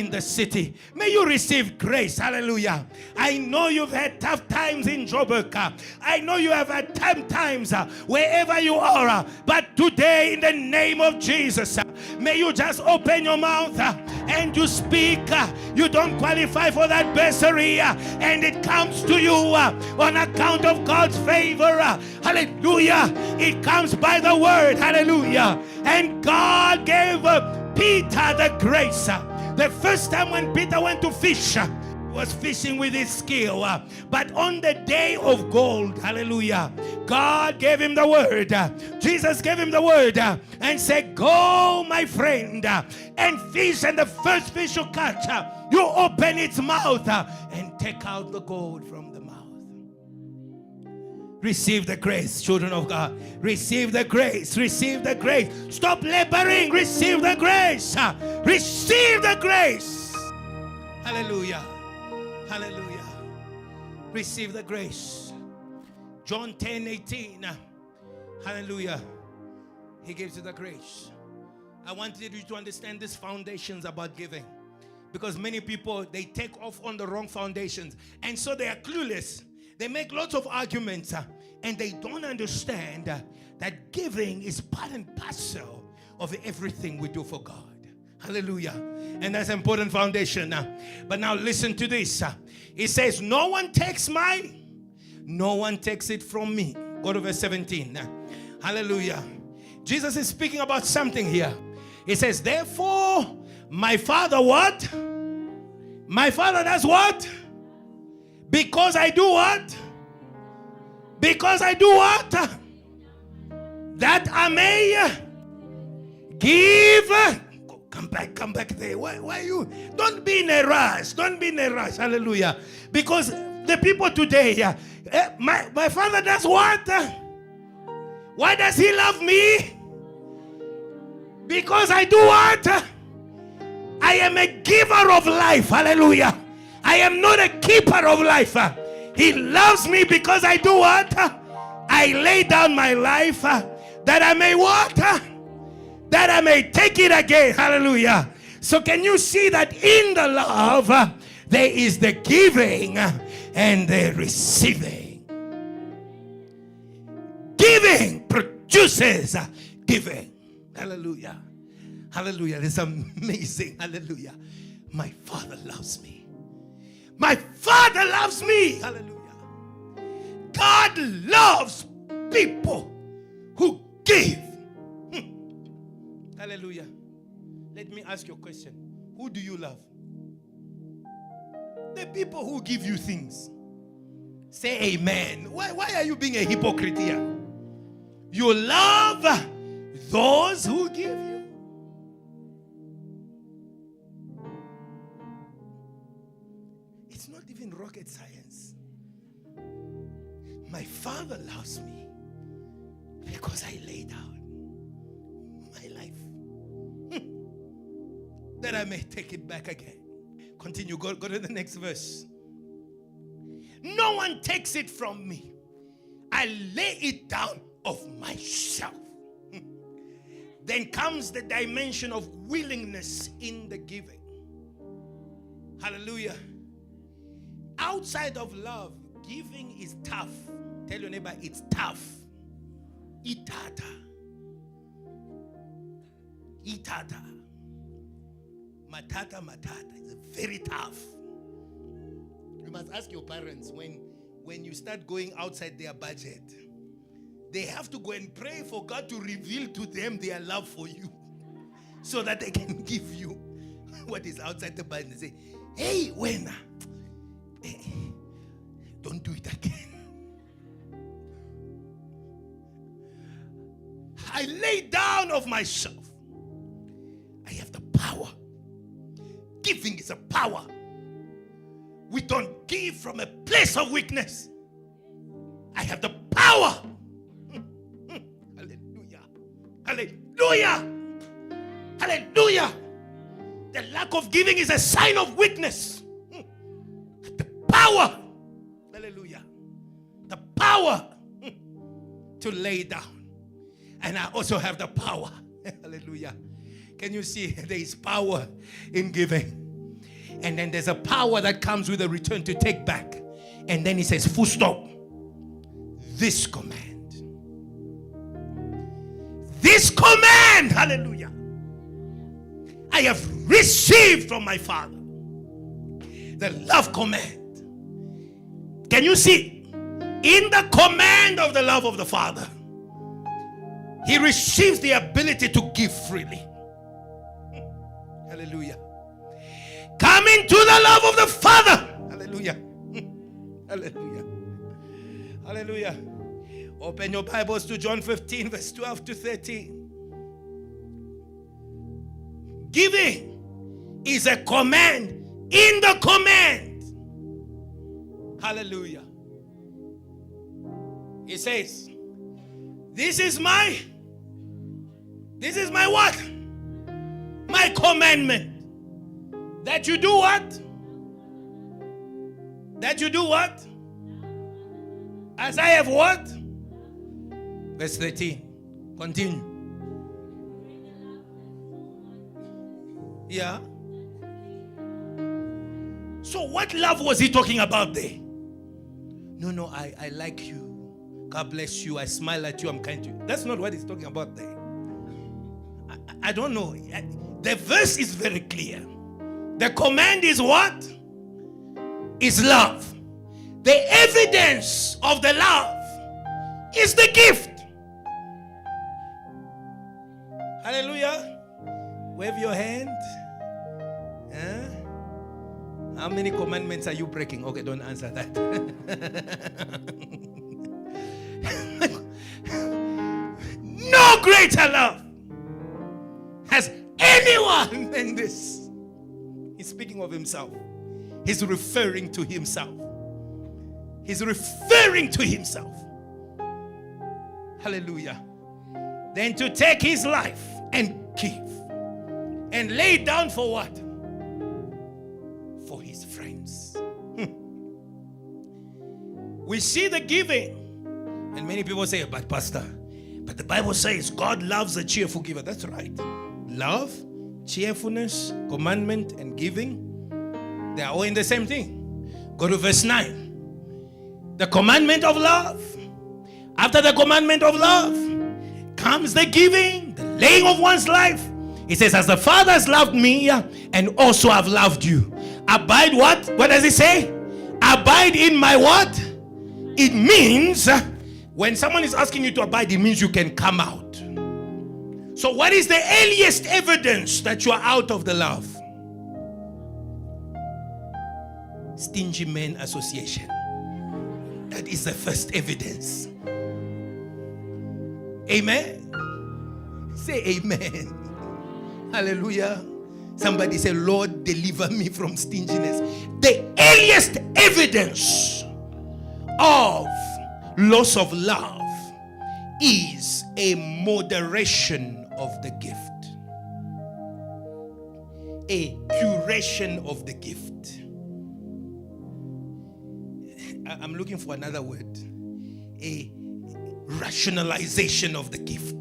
the city. May you receive grace, hallelujah. I know you've had tough times in Joburg. I know you have had tough times wherever you are. But today, in the name of Jesus, may you just open your mouth and you speak. You don't qualify for that bursary, and it comes to you on account of God's favor. Hallelujah. It comes by the word. Hallelujah. And God gave Peter the grace. The first time when Peter went to fish, he was fishing with his skill. But on the day of gold, hallelujah, God gave him the word. Jesus gave him the word and said, go, my friend, and fish. And the first fish you catch, you open its mouth and take out the gold from the mouth. Receive the grace, children of God. Receive the grace. Receive the grace. Stop laboring. Receive the grace. Receive the grace. Hallelujah. Hallelujah. Receive the grace. John 10:18. Hallelujah. He gives you the grace. I wanted you to understand these foundations about giving. Because many people, they take off on the wrong foundations. And so they are clueless. They make lots of arguments and they don't understand that giving is part and parcel of everything we do for God. Hallelujah. And that's an important foundation. But now listen to this. It says, no one takes it from me. Go to verse 17. Hallelujah. Jesus is speaking about something here. He says, therefore, my Father what? My Father does what? Because I do what? Because I do what? That I may give. Come back there. Why you? Don't be in a rush. Don't be in a rush. Hallelujah. Because the people today, my Father does what? Why does he love me? Because I do what? I am a giver of life. Hallelujah. I am not a keeper of life. He loves me because I do what? I lay down my life that I may what? That I may take it again. Hallelujah. So can you see that in the love there is the giving and the receiving? Giving produces giving. Hallelujah. Hallelujah. It's amazing. Hallelujah. My Father loves me. My Father loves me. Hallelujah. God loves people who give. Hallelujah. Let me ask you a question. Who do you love? The people who give you things. Say amen. Why are you being a hypocrite here? You love those who give you. It's not even rocket science. My Father loves me because I lay down my life that I may take it back again. Continue. Go to the next verse. No one takes it from me. I lay it down of myself. Then comes the dimension of willingness in the giving. Hallelujah. Outside of love, giving is tough. Tell your neighbor, it's tough. Itata. Itata. Matata. It's very tough. You must ask your parents when you start going outside their budget. They have to go and pray for God to reveal to them their love for you so that they can give you what is outside the budget. They say, hey, Wena, don't do it again. I lay down of myself. I have the power. Giving is a power. We don't give from a place of weakness. I have the power. Hallelujah. Hallelujah. Hallelujah. The lack of giving is a sign of weakness. The power. Hallelujah. The power power to lay down. And I also have the power. Hallelujah. Can you see? There is power in giving. And then there's a power that comes with a return to take back. And then he says, full stop. This command. This command. Hallelujah. I have received from my Father. The love command. Can you see? In the command of the love of the Father, he receives the ability to give freely. Hallelujah. Coming to the love of the Father. Hallelujah. Hallelujah. Hallelujah. Open your Bibles to John 15, verse 12 to 13. Giving is a command in the command. Hallelujah. He says, this is my what? My commandment. That you do what? That you do what? As I have what? Verse 13. Continue. Yeah. So what love was he talking about there? No, I like you. God bless you. I smile at you. I'm kind to you. That's not what he's talking about there. I don't know. The verse is very clear. The command is what? Is love. The evidence of the love is the gift. Hallelujah. Wave your hand. How many commandments are you breaking? Okay, don't answer that. No greater love has anyone than this. He's speaking of himself. He's referring to himself. He's referring to himself. Hallelujah. Then to take his life and give. And lay down for what? For his friends. We see the giving. And many people say, but Pastor, but the Bible says God loves a cheerful giver. That's right. Love, cheerfulness, commandment, and giving, they are all in the same thing. Go to verse 9. The commandment of love. After the commandment of love comes the giving, the laying of one's life. He says, as the Father has loved me, and also I've loved you. Abide what? What does it say? Abide in my what? It means, when someone is asking you to abide, it means you can come out. So what is the earliest evidence that you are out of the love? Stingy Men Association. That is the first evidence. Amen. Say amen. Hallelujah. Somebody say, Lord, deliver me from stinginess. The earliest evidence of loss of love is a moderation of the gift. A curation of the gift. I'm looking for another word. A rationalization of the gift.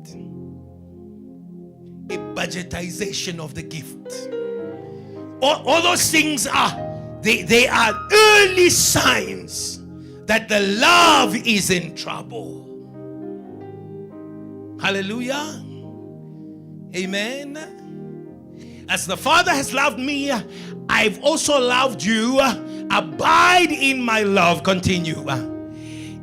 A budgetization of the gift. All those things they are early signs that the love is in trouble. Hallelujah. Amen. As the Father has loved me, I've also loved you. Abide in my love. Continue.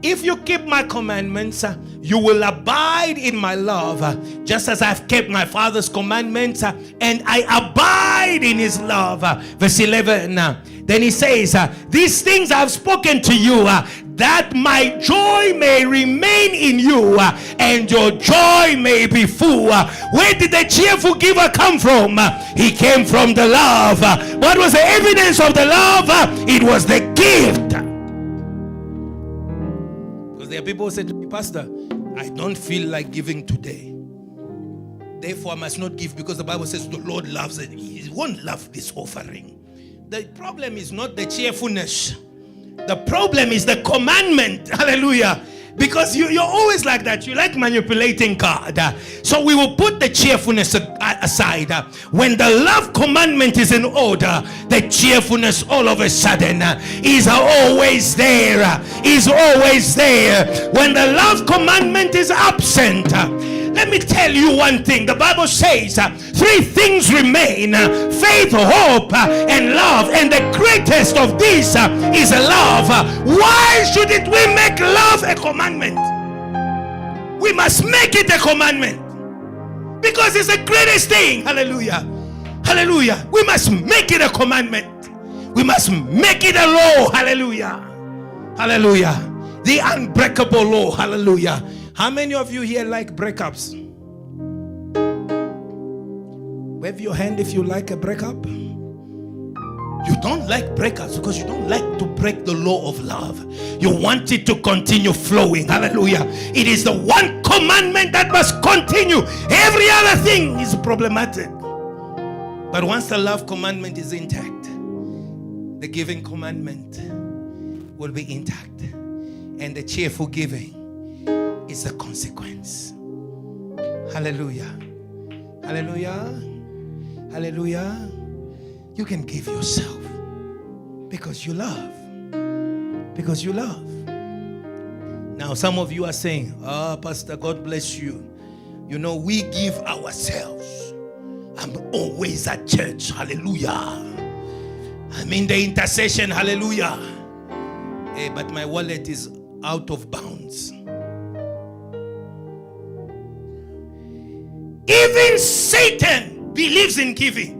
If you keep my commandments, you will abide in my love, just as I've kept my Father's commandments, and I abide in his love. Verse 11. Then he says, these things I've spoken to you, that my joy may remain in you, and your joy may be full. Where did the cheerful giver come from? He came from the love. What was the evidence of the love? It was the gift. Because there are people who said to me, Pastor, I don't feel like giving today. Therefore, I must not give, because the Bible says the Lord loves it. He won't love this offering. The problem is not the cheerfulness. The problem is the commandment. Hallelujah. Because you're always like that. You like manipulating God. So we will put the cheerfulness aside. When the love commandment is in order, the cheerfulness all of a sudden is always there. Is always there. When the love commandment is absent, let me tell you one thing. The Bible says 3 things remain: faith, hope, and love. And the greatest of these is love. Why shouldn't we make love a commandment? We must make it a commandment because it's the greatest thing. Hallelujah. Hallelujah. We must make it a commandment. We must make it a law. Hallelujah. Hallelujah. The unbreakable law. Hallelujah. How many of you here like breakups? Wave your hand if you like a breakup. You don't like breakups because you don't like to break the law of love. You want it to continue flowing. Hallelujah. It is the one commandment that must continue. Every other thing is problematic. But once the love commandment is intact, the giving commandment will be intact. And the cheerful giving is the consequence. Hallelujah. Hallelujah. Hallelujah. You can give yourself because you love. Because you love. Now some of you are saying, Pastor, God bless you. You know, we give ourselves. I'm always at church. Hallelujah. I'm in the intercession. Hallelujah. Hey, but my wallet is out of bounds. Even Satan believes in giving.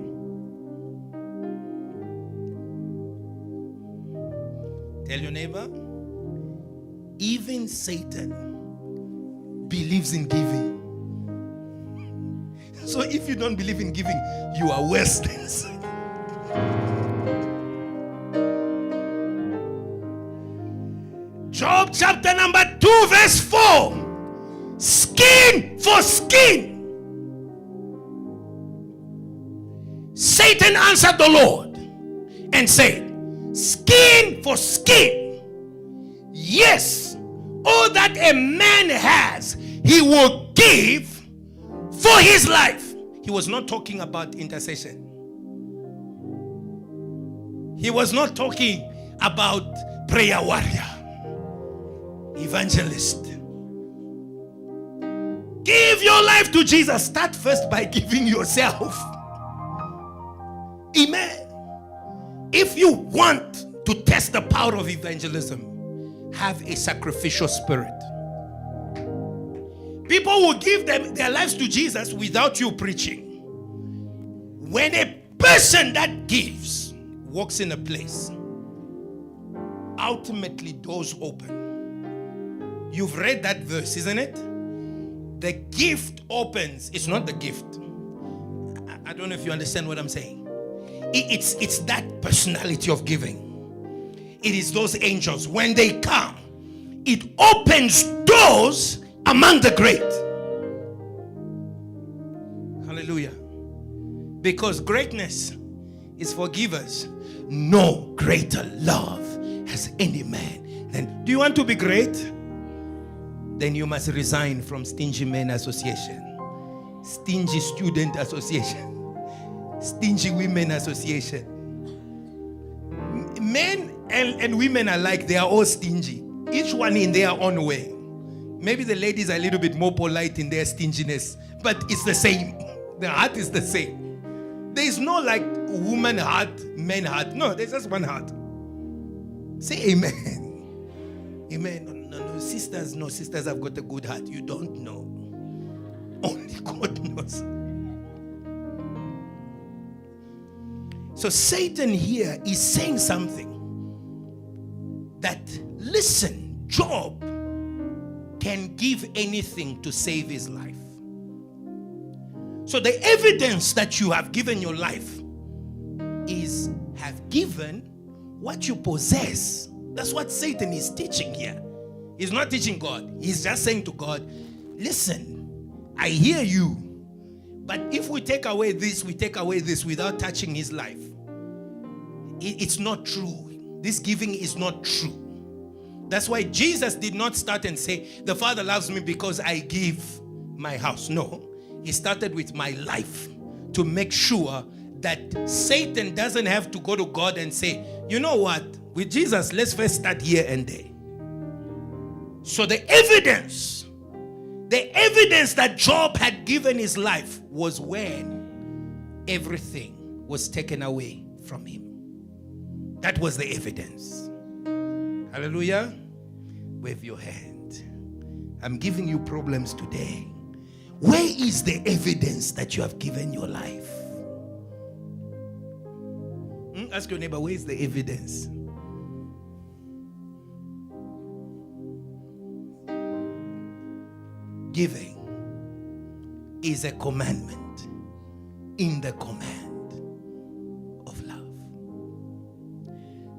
Tell your neighbor, even Satan believes in giving. So if you don't believe in giving, you are worse than Satan. Job chapter number 2 verse 4. Skin for skin. Satan answered the Lord and said, skin for skin. Yes, all that a man has, he will give for his life. He was not talking about intercession. He was not talking about prayer warrior, evangelist. Give your life to Jesus. Start first by giving yourself. Amen. If you want to test the power of evangelism, have a sacrificial spirit. People will give their lives to Jesus without you preaching. When a person that gives walks in a place, ultimately doors open. You've read that verse, isn't it? The gift opens. It's not the gift. I don't know if you understand what I'm saying. It's that personality of giving. It is those angels. When they come, it opens doors among the great. Hallelujah. Because greatness is for givers. No greater love has any man than. Do you want to be great? Then you must resign from Stingy Men Association, Stingy Student Association, Stingy Women Association. Men and women alike, they are all stingy. Each one in their own way. Maybe the ladies are a little bit more polite in their stinginess, but it's the same. The heart is the same. There is no like woman heart, man heart. No, there's just one heart. Say amen. Amen. No, sisters. No, sisters have got a good heart. You don't know. Only God knows. So Satan here is saying something that, listen, Job can give anything to save his life. So the evidence that you have given your life is have given what you possess. That's what Satan is teaching here. He's not teaching God. He's just saying to God, listen, I hear you, but if we take away this without touching his life, it's not true. This giving is not true. That's why Jesus did not start and say, the Father loves me because I give my house. No, he started with my life to make sure that Satan doesn't have to go to God and say, you know what, with Jesus, let's first start here and there. So the evidence that Job had given his life was when everything was taken away from him. That was the evidence. Hallelujah. Wave your hand. I'm giving you problems today. Where is the evidence that you have given your life? Ask your neighbor, where is the evidence? Giving is a commandment in the command of love.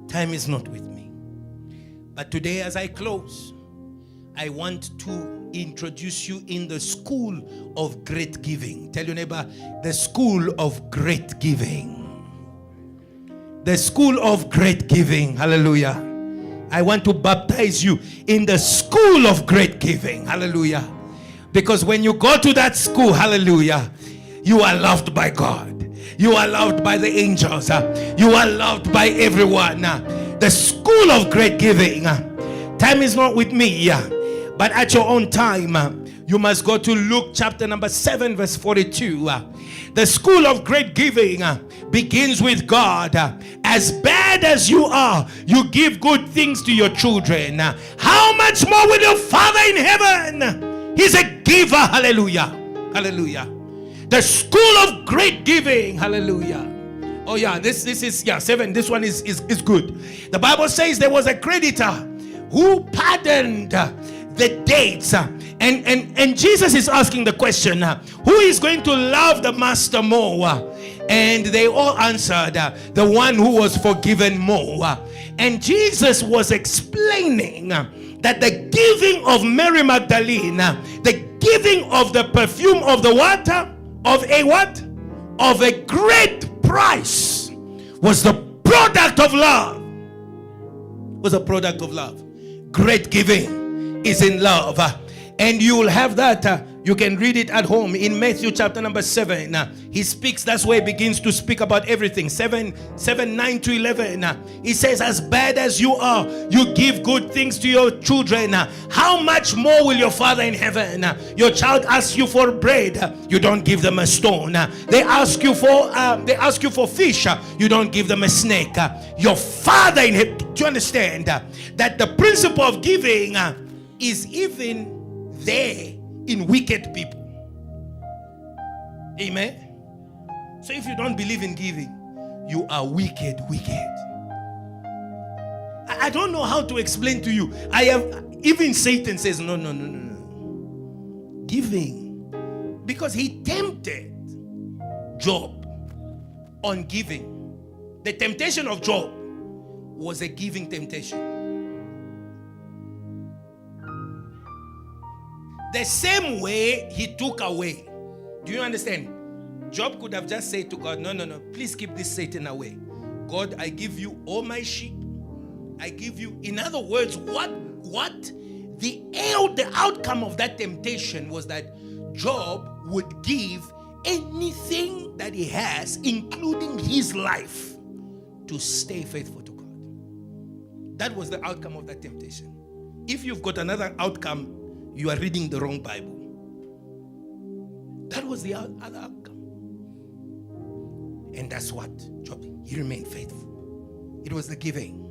Time is not with me. But today, as I close, I want to introduce you in the school of great giving. Tell your neighbor, the school of great giving. The school of great giving. Hallelujah. I want to baptize you in the school of great giving. Hallelujah. Because when you go to that school, hallelujah, you are loved by God. You are loved by the angels. You are loved by everyone. The school of great giving. Time is not with me, but at your own time, you must go to Luke chapter number 7 verse 42. The school of great giving begins with God. As bad as you are, you give good things to your children. How much more will your Father in heaven? He's a giver. Hallelujah. Hallelujah. The school of great giving. Hallelujah. Oh yeah, this is 7. This one is good. The Bible says there was a creditor who pardoned the debts. And Jesus is asking the question, who is going to love the master more? And they all answered, the one who was forgiven more. And Jesus was explaining that the giving of Mary Magdalene, the giving of the perfume of the water, of a what? Of a great price, was the product of love. Was a product of love. Great giving is in love. And you will have that. You can read it at home in Matthew chapter number 7. He speaks, that's where he begins to speak about everything. 7, 9 to 11. He says, as bad as you are, you give good things to your children. How much more will your Father in heaven? Your child asks you for bread, you don't give them a stone. They ask you for fish, you don't give them a snake. Your Father in heaven. Do you understand that the principle of giving is even there in wicked people? Amen. So if you don't believe in giving, you are wicked. I don't know how to explain to you. Even Satan says no. Giving, because he tempted Job on giving. The temptation of Job was a giving temptation. The same way he took away. Do you understand? Job could have just said to God, no, please keep this Satan away. God, I give you all my sheep. I give you, in other words, what? The outcome of that temptation was that Job would give anything that he has, including his life, to stay faithful to God. That was the outcome of that temptation. If you've got another outcome, you are reading the wrong Bible. That was the other outcome. And that's what Job, he remained faithful. It was the giving.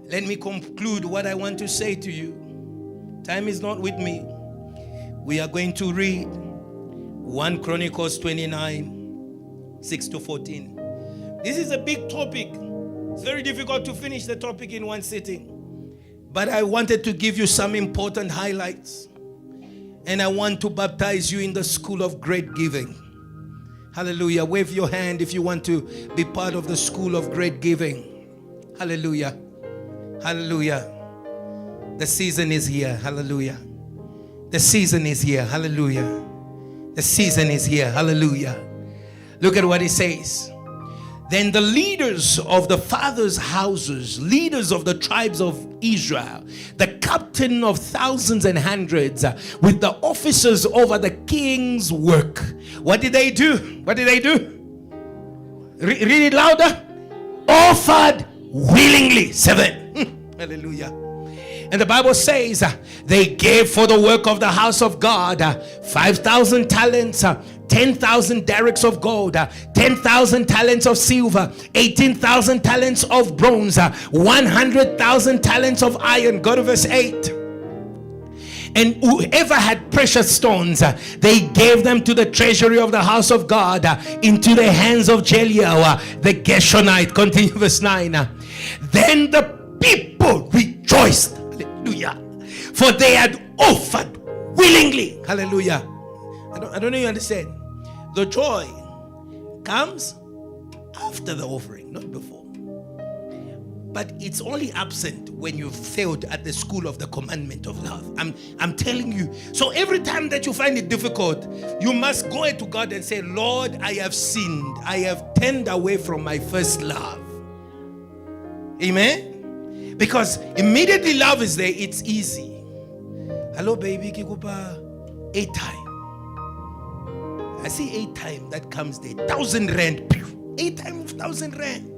Let me conclude what I want to say to you. Time is not with me. We are going to read 1 Chronicles 29, 6 to 14. This is a big topic. It's very difficult to finish the topic in one sitting. But I wanted to give you some important highlights. And I want to baptize you in the school of great giving. Hallelujah. Wave your hand if you want to be part of the school of great giving. Hallelujah. Hallelujah. The season is here. Hallelujah. The season is here. Hallelujah. The season is here. Hallelujah. Look at what he says. Then the leaders of the fathers' houses, leaders of the tribes of Israel, the captain of thousands and hundreds, with the officers over the king's work. What did they do? What did they do? Read it louder. Offered willingly. 7. Hallelujah. And the Bible says they gave for the work of the house of God 5,000 talents, 10,000 derricks of gold, 10,000 talents of silver, 18,000 talents of bronze, 100,000 talents of iron. Go to verse 8. And whoever had precious stones, they gave them to the treasury of the house of God, into the hands of JTL, the Gershonite. Continue verse 9. Then the people rejoiced. Hallelujah. For they had offered willingly. Hallelujah. I don't know you understand. The joy comes after the offering, not before. But it's only absent when you've failed at the school of the commandment of love. I'm telling you. So every time that you find it difficult, you must go to God and say, Lord, I have sinned. I have turned away from my first love. Amen? Because immediately love is there, it's easy. Hello, baby, kikupa 8 time. I see 8 time that comes there. 1,000 rand. 8 times 1,000 rand.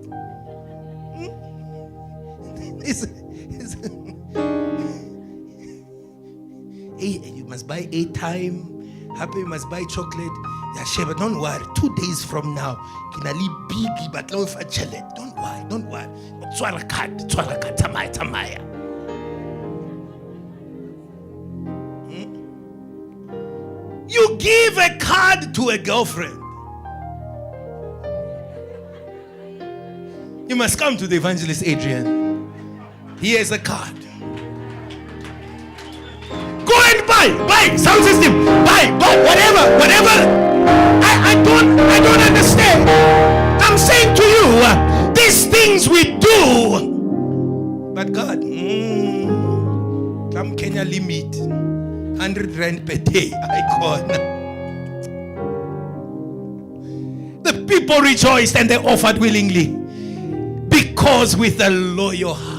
You must buy 8 time. Happy, you must buy chocolate. Yeah, sure, but don't worry. 2 days from now, kinali bigi but no fachele. Don't worry. Twala kat, tamaya. You give a card to a girlfriend. You must come to the evangelist Adrian. He has a card. Go and buy sound system, buy whatever. I don't understand. I'm saying to you, these things we do, but God, come Kenya limit 100 rand per day. Icon. The people rejoiced and they offered willingly, because with a loyal heart.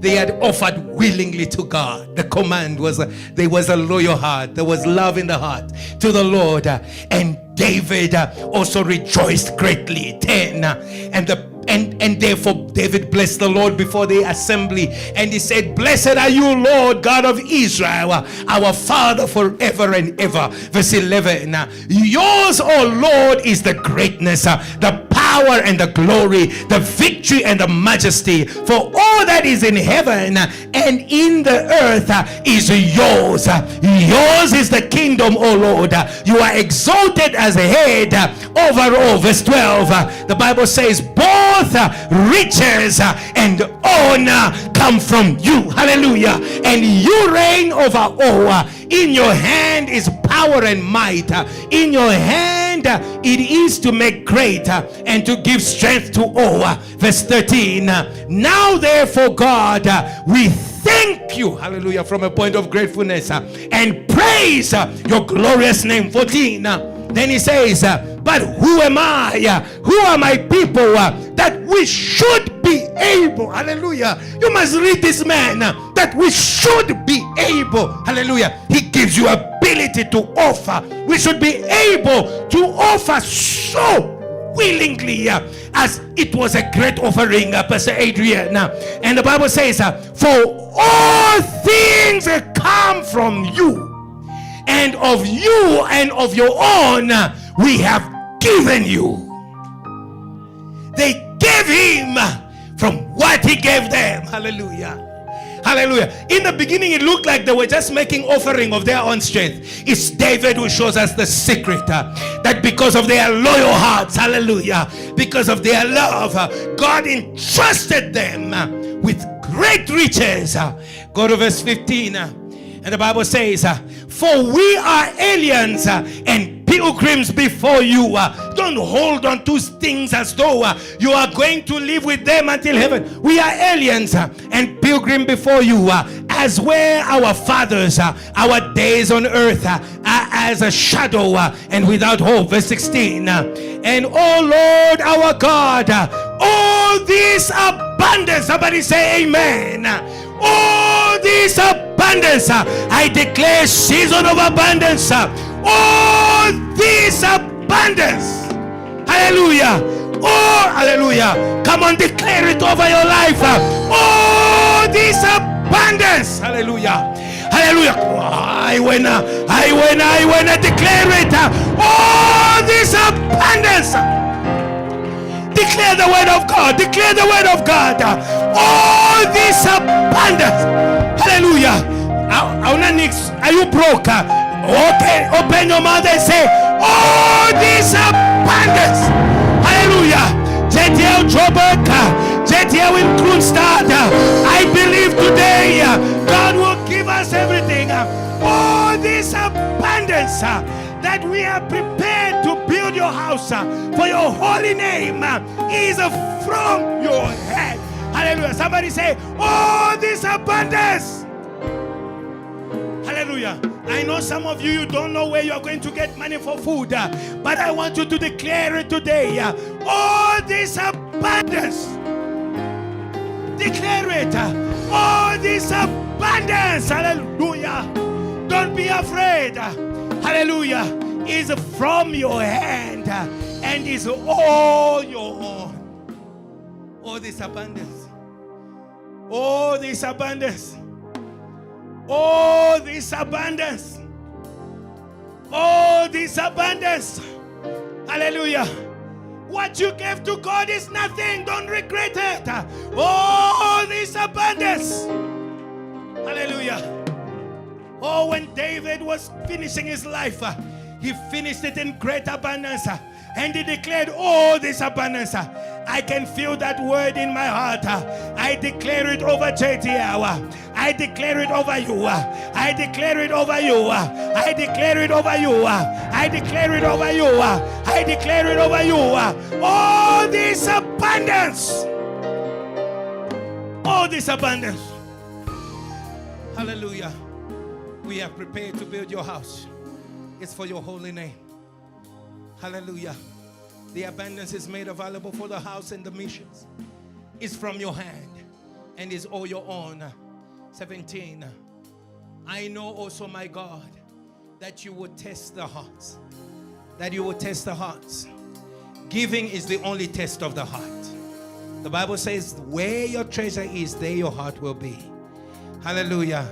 They had offered willingly to God. The command was there was a loyal heart. There was love in the heart to the Lord. And David also rejoiced greatly. 10. And therefore David blessed the Lord before the assembly, and he said, blessed are you, Lord God of Israel, our Father forever and ever. Verse 11. Yours, O Lord, is the greatness, the power and the glory, the victory and the majesty. For all that is in heaven and in the earth is yours. Yours is the kingdom, O Lord. You are exalted as a head over all. Verse 12. The Bible says, both riches and honor come from you. Hallelujah. And you reign over all. In your hand is power and might. In your hand it is to make great and to give strength to all. Verse 13. Now therefore, God, we thank you, hallelujah, from a point of gratefulness, and praise your glorious name. 14. Then he says, but who am I? Who are my people that we should be able? Hallelujah. You must read this man, that we should be able. Hallelujah. He gives you ability to offer. We should be able to offer so willingly, as it was a great offering, Pastor Adrian. And the Bible says, for all things come from you, and of you and of your own we have given you. They gave him from what he gave them. Hallelujah. Hallelujah. In the beginning it looked like they were just making offering of their own strength. It's David who shows us the secret, that because of their loyal hearts, hallelujah, because of their love, God entrusted them with great riches. Go to verse 15. And the Bible says, for we are aliens and pilgrims before you. Don't hold on to things as though you are going to live with them until heaven. We are aliens and pilgrim before you, as were our fathers. Our days on earth are as a shadow and without hope. Verse 16. And oh Lord our God, all this abundance, somebody say amen. All this abundance, I declare season of abundance. All this abundance. Hallelujah. Oh, hallelujah. Come on, declare it over your life. Oh, this abundance. Hallelujah. Hallelujah. I wanna declare it. Oh, this abundance. Declare the word of God. Declare the word of God. Oh, this abundance. Hallelujah. Are you broke? Open your mouth and say, oh, this abundance. Hallelujah. JTL Joburg, JTL in Kronstad. I believe today God will give us everything. All this abundance that we are prepared to build your house for your holy name is from your head. Hallelujah. Somebody say, oh, this abundance. Hallelujah. I know some of you don't know where you are going to get money for food, but I want you to declare it today. Oh, this abundance. Declare it. Oh, this abundance. Hallelujah. Don't be afraid. Hallelujah. Is from your hand and is all your own. Oh, this abundance. Oh, this abundance. Oh, this abundance. Oh, this abundance. Hallelujah. What you gave to God is nothing. Don't regret it. Oh, this abundance. Hallelujah. Oh, when David was finishing his life, he finished it in great abundance. And he declared, oh, this abundance. I can feel that word in my heart. I declare it over JTL. I declare it over you. I declare it over you. I declare it over you. I declare it over you. I declare it over you. Oh, this abundance. Oh, this abundance. Hallelujah. We have prepared to build your house. It's for your holy name. Hallelujah. The abundance is made available for the house and the missions. It's from your hand and is all your own. 17. I know also, my God, that you will test the hearts. That you will test the hearts. Giving is the only test of the heart. The Bible says, where your treasure is, there your heart will be. Hallelujah.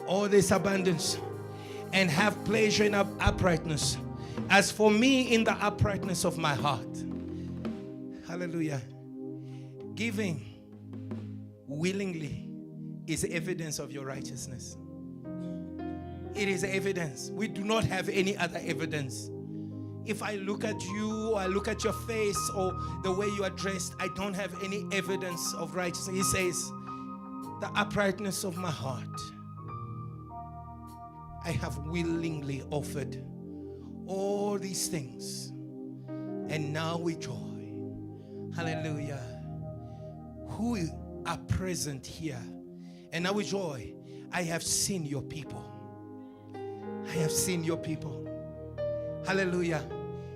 All this abundance. And have pleasure in uprightness. As for me, in the uprightness of my heart. Hallelujah. Giving willingly is evidence of your righteousness. It is evidence. We do not have any other evidence. If I look at you, or I look at your face, or the way you are dressed, I don't have any evidence of righteousness. He says, the uprightness of my heart, I have willingly offered all these things, and now with joy. Hallelujah. Who are present here, and now with joy, I have seen your people. I have seen your people. Hallelujah.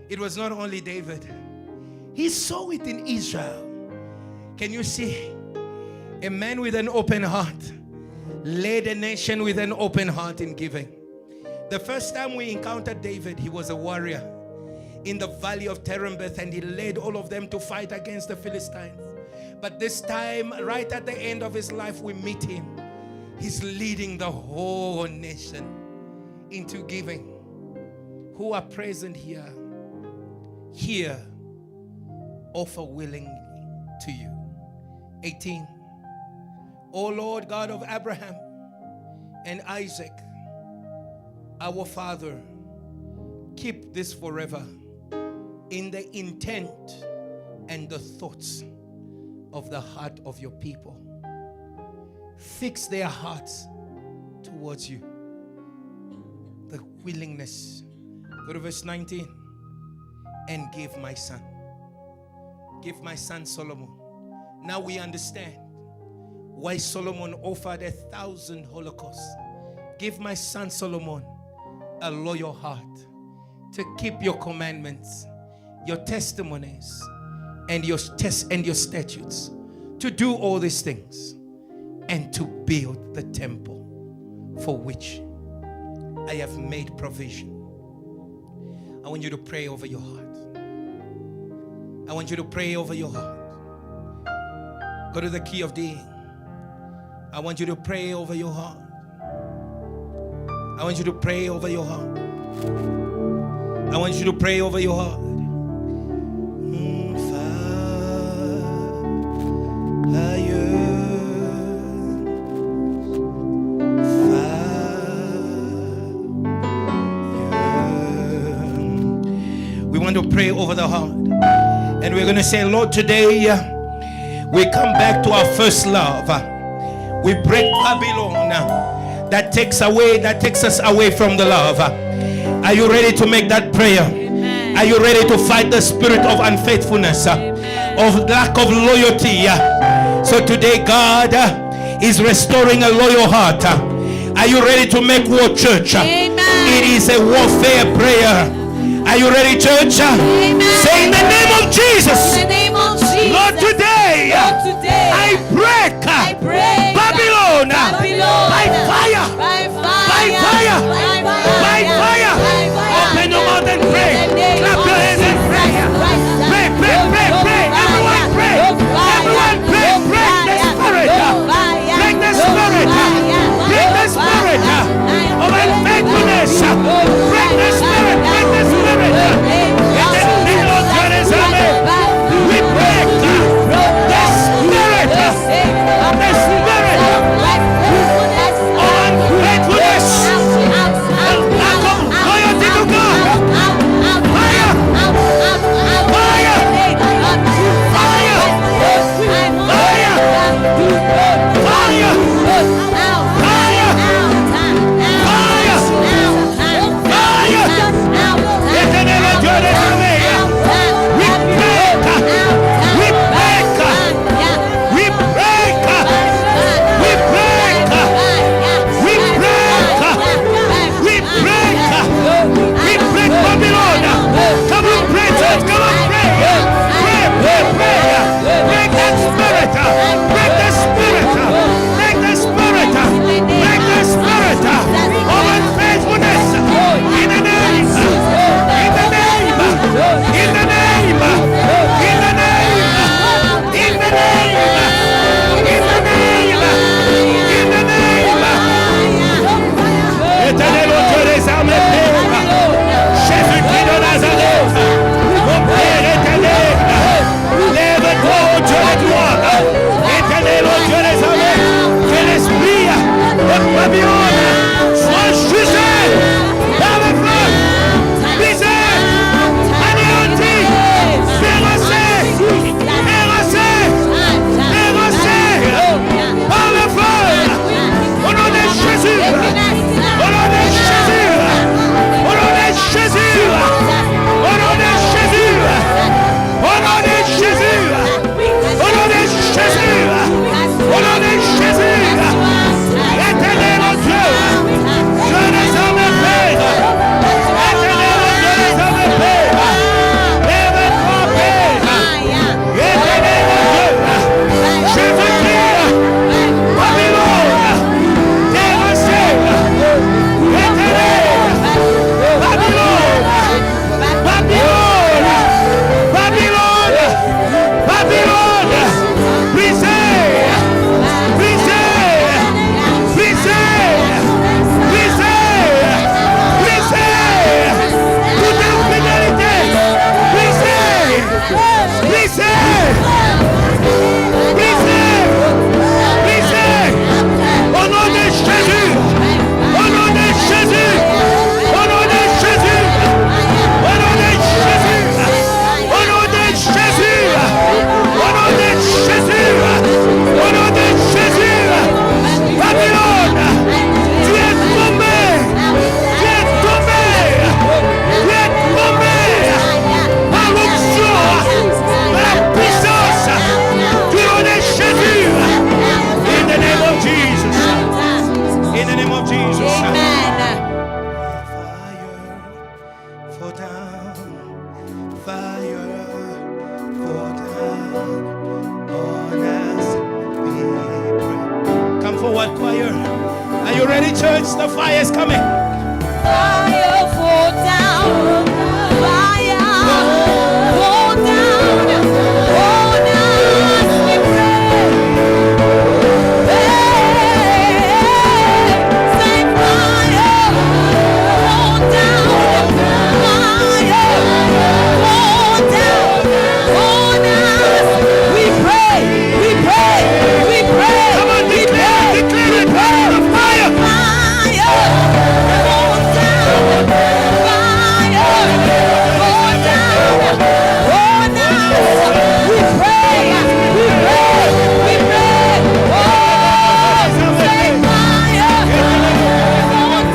It was not only David. He saw it in Israel. Can you see? A man with an open heart led a nation with an open heart in giving. The first time we encountered David, he was a warrior in the valley of Terebinth, and he led all of them to fight against the Philistines. But this time, right at the end of his life, we meet him. He's leading the whole nation into giving. Who are present here? Here, offer willingly to you. 18. O Lord God of Abraham and Isaac, our Father, keep this forever in the intent and the thoughts of the heart of your people. Fix their hearts towards you. The willingness. Go to verse 19. And give my son. Give my son Solomon. Now we understand why Solomon offered 1,000 holocausts. Give my son Solomon a loyal heart to keep your commandments, your testimonies, and your statutes, to do all these things, and to build the temple for which I have made provision. I want you to pray over your heart. I want you to pray over your heart. Go to the key of D. I want you to pray over your heart. I want you to pray over your heart. I want you to pray over your heart. We want to pray over the heart. And we're going to say, Lord, today we come back to our first love. We break Babylon that takes us away from the love. Are you ready to make that prayer? Amen. Are you ready to fight the spirit of unfaithfulness, of lack of loyalty? So today God is restoring a loyal heart. Are you ready to make war, church? Amen. It is a warfare prayer. Are you ready, church? Amen. Say in the name of Jesus. In the name of Jesus. Lord, today, I break Babylon by fire. Open your mouth and pray. Clap your hands and pray. Pray. Everyone pray. Everyone pray. Break the spirit. Break the spirit. Break the spirit of unfaithfulness. Break the spirit. Break the spirit. In the name of Jerusalem, we break the spirit. The spirit of unfaithfulness. Lack of loyalty to God. Fire. choir. Are you ready, church? The fire is coming. Fire fall down. Fire fall down. On us we pray. Say fire fall down. Fire fall down. On us we pray. We pray. We pray. Come on, declare it. The fire. Fire fall down. Fire fall down. On us we pray. We pray. We pray. Oh, say fire fall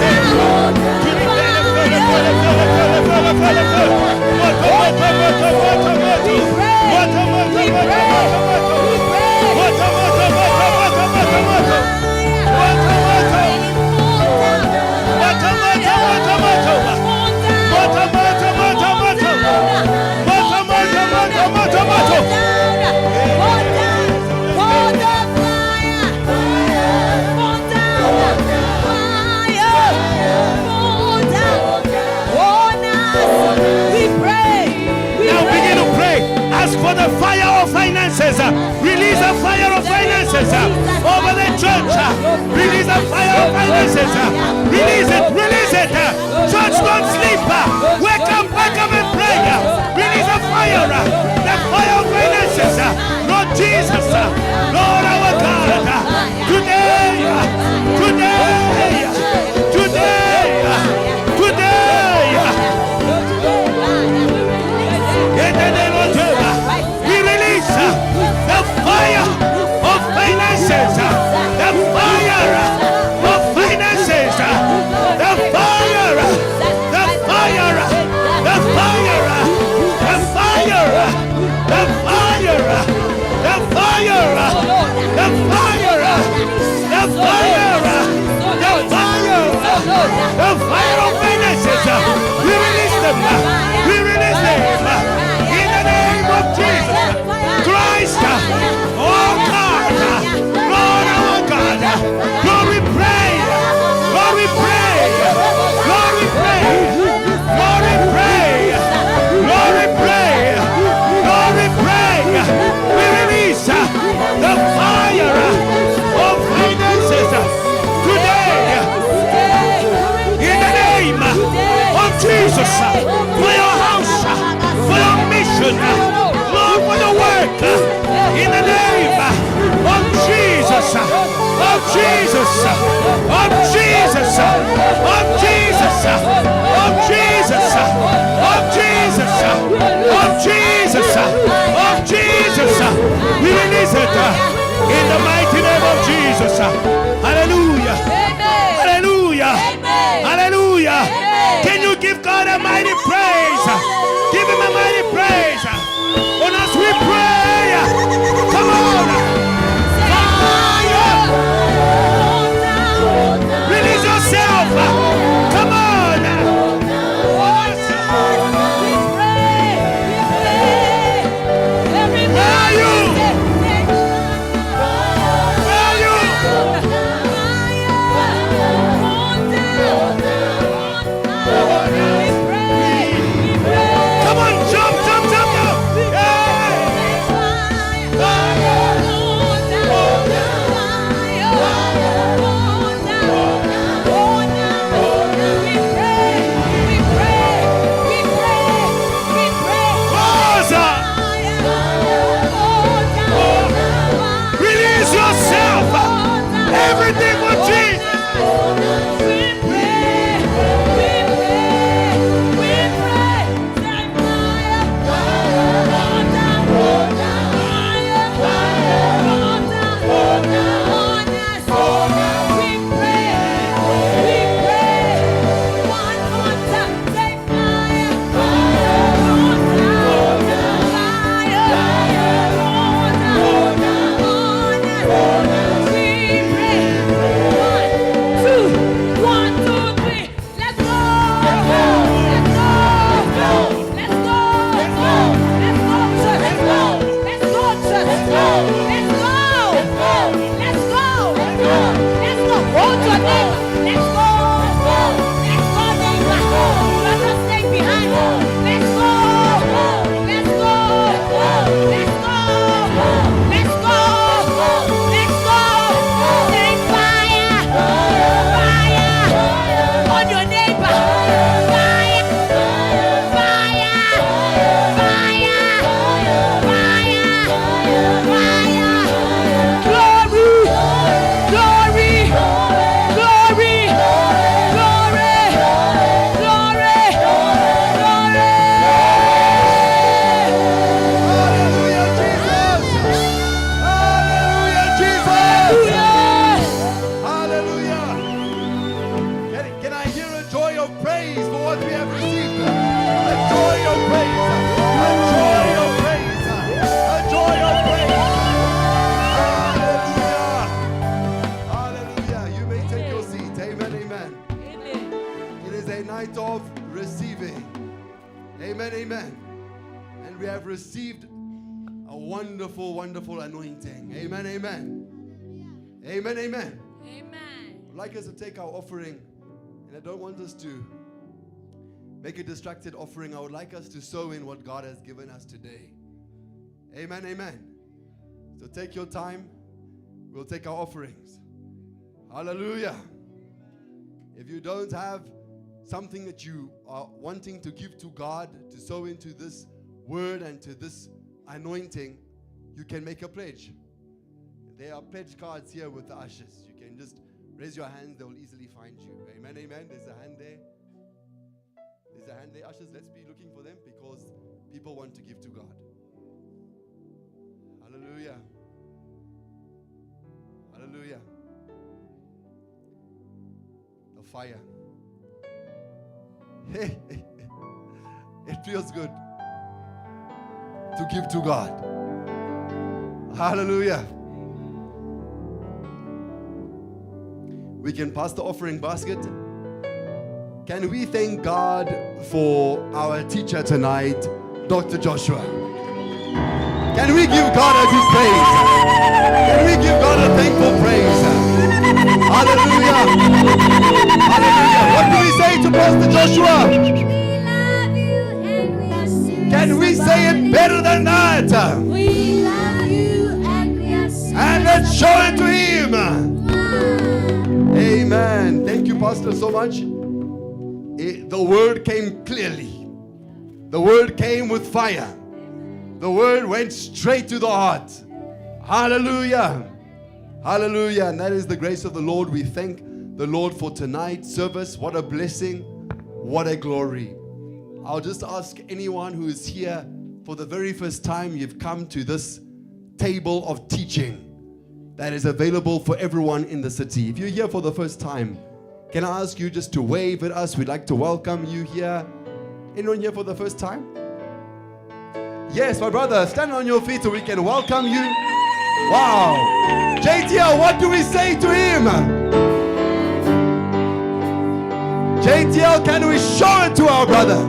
For the fire of finances, release a fire of finances over the church. Release a fire of finances. Release it, release it. Church, don't sleep. Wake up, wake up and pray. Release a fire, the fire of finances. Lord Jesus, Lord our God, today, today, today, today, in the name of Jesus. The fire of finances, the fire of finances, the fire, the fire, the fire, the fire, the fire, the fire, the fire, the fire, the fire of finances. We release them. We release them in the name of Jesus Christ. Oh God, Lord our God, Lord we pray, Lord we pray, Lord we pray, Lord we pray, Lord we pray, Lord we pray. We release the fire of finances today in the name of Jesus, for your house, for your mission, Lord, for the work, in the name of Jesus, of Jesus, of Jesus, of Jesus, of Jesus, of Jesus, of Jesus, of Jesus. We release it in the mighty name of Jesus. Hallelujah. Hallelujah. Hallelujah. Can you give God a mighty praise? Give him a mighty praise. On us we pray. Come on. Fire. Release yourself. Come on. Where are you? Where are you? night of receiving. Amen, amen. And we have received a wonderful, wonderful anointing. Amen, amen. Amen, amen. Amen. I'd like us to take our offering, and I don't want us to make a distracted offering. I would like us to sow in what God has given us today. Amen, amen. So take your time. We'll take our offerings. Hallelujah. If you don't have something that you are wanting to give to God, to sow into this word and to this anointing, you can make a pledge. There are pledge cards here with the ushers. You can just raise your hands. They will easily find you. Amen, amen. There's a hand there. There's a hand there. Ushers, let's be looking for them because people want to give to God. Hallelujah. Hallelujah. The fire. Hey, it feels good to give to God. Hallelujah. We can pass the offering basket. Can we thank God for our teacher tonight, Dr. Joshua? Can we give God a big praise? Can we give God a thankful praise? Hallelujah. Hallelujah. What do we say to Pastor Joshua? Can we say it better than that? We love you and we are so And let's show it to him. Amen. Thank you, Pastor, so much. The word came clearly. The word came with fire. The word went straight to the heart. Hallelujah. Hallelujah. And that is the grace of the Lord. We thank the Lord for tonight's service. What a blessing. What a glory. I'll just ask anyone who is here for the very first time, you've come to this table of teaching that is available for everyone in the city. If you're here for the first time, can I ask you just to wave at us? We'd like to welcome you here. Anyone here for the first time? Yes, my brother, stand on your feet so we can welcome you. Wow. JTL, what do we say to him? JTL, can we show it to our brother?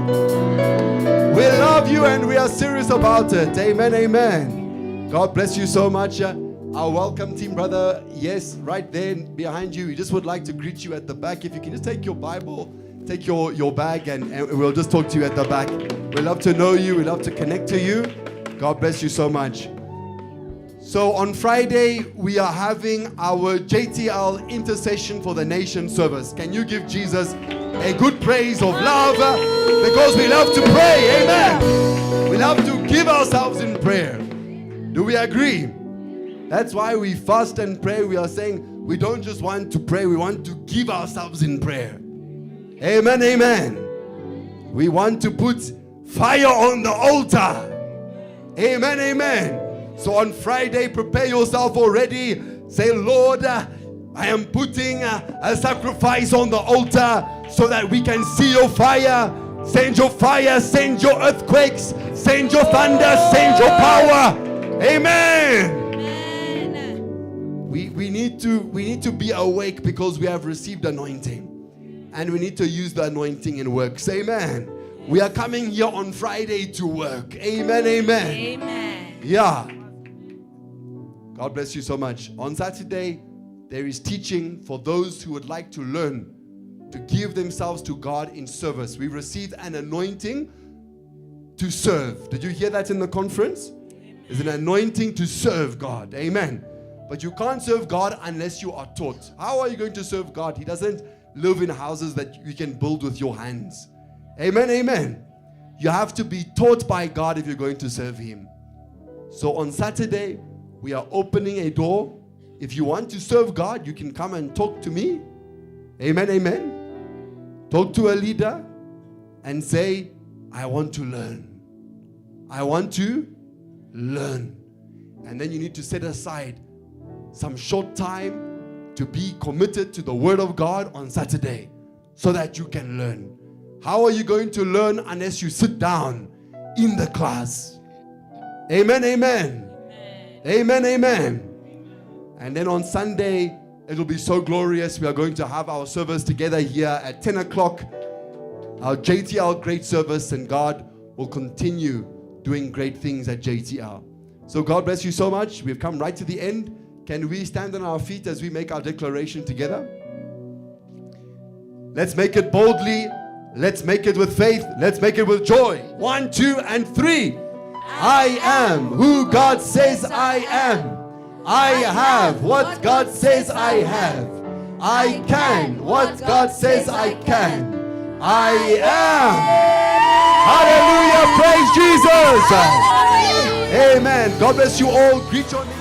We love you and we are serious about it. Amen, amen. God bless you so much. Our welcome team, brother, yes, right there behind you. We just would like to greet you at the back. If you can just take your Bible, take your bag, and we'll just talk to you at the back. We love to know you. We love to connect to you. God bless you so much. So on Friday, we are having our JTL Intercession for the Nation service. Can you give Jesus a good praise of love? Because we love to pray. Amen. We love to give ourselves in prayer. Do we agree? That's why we fast and pray. We are saying we don't just want to pray, we want to give ourselves in prayer. Amen, amen. We want to put fire on the altar. Amen, amen. So on Friday, prepare yourself already. Say, Lord, I am putting a sacrifice on the altar so that we can see your fire. Send your fire, send your earthquakes, send your thunder, send your power. Amen. We need to be awake because we have received anointing. And we need to use the anointing in works. Amen. We are coming here on Friday to work. Amen, amen. Amen. Yeah. God bless you so much. On Saturday, there is teaching for those who would like to learn to give themselves to God in service. We received an anointing to serve. Did you hear that in the conference? There's an anointing to serve God. Amen. But you can't serve God unless you are taught. How are you going to serve God? He doesn't live in houses that you can build with your hands. Amen, amen. You have to be taught by God if you're going to serve Him. So on Saturday, we are opening a door. If you want to serve God, you can come and talk to me. Amen, amen. Talk to a leader and say, I want to learn. I want to learn. And then you need to set aside some short time to be committed to the Word of God on Saturday so that you can learn. How are you going to learn unless you sit down in the class? Amen, amen. Amen, amen. And then on Sunday, it'll be so glorious. We are going to have our service together here at 10 o'clock. our JTL great service, and God will continue doing great things at JTL. So God bless you so much. We've come right to the end. Can we stand on our feet as we make our declaration together? Let's make it boldly. Let's make it with faith. Let's make it with joy. 1, 2, and 3. I am who God says I am. I have what God says I have. I can what God says I can. I am. Hallelujah. Praise Jesus. Amen. God bless you all. Greet your neighbor.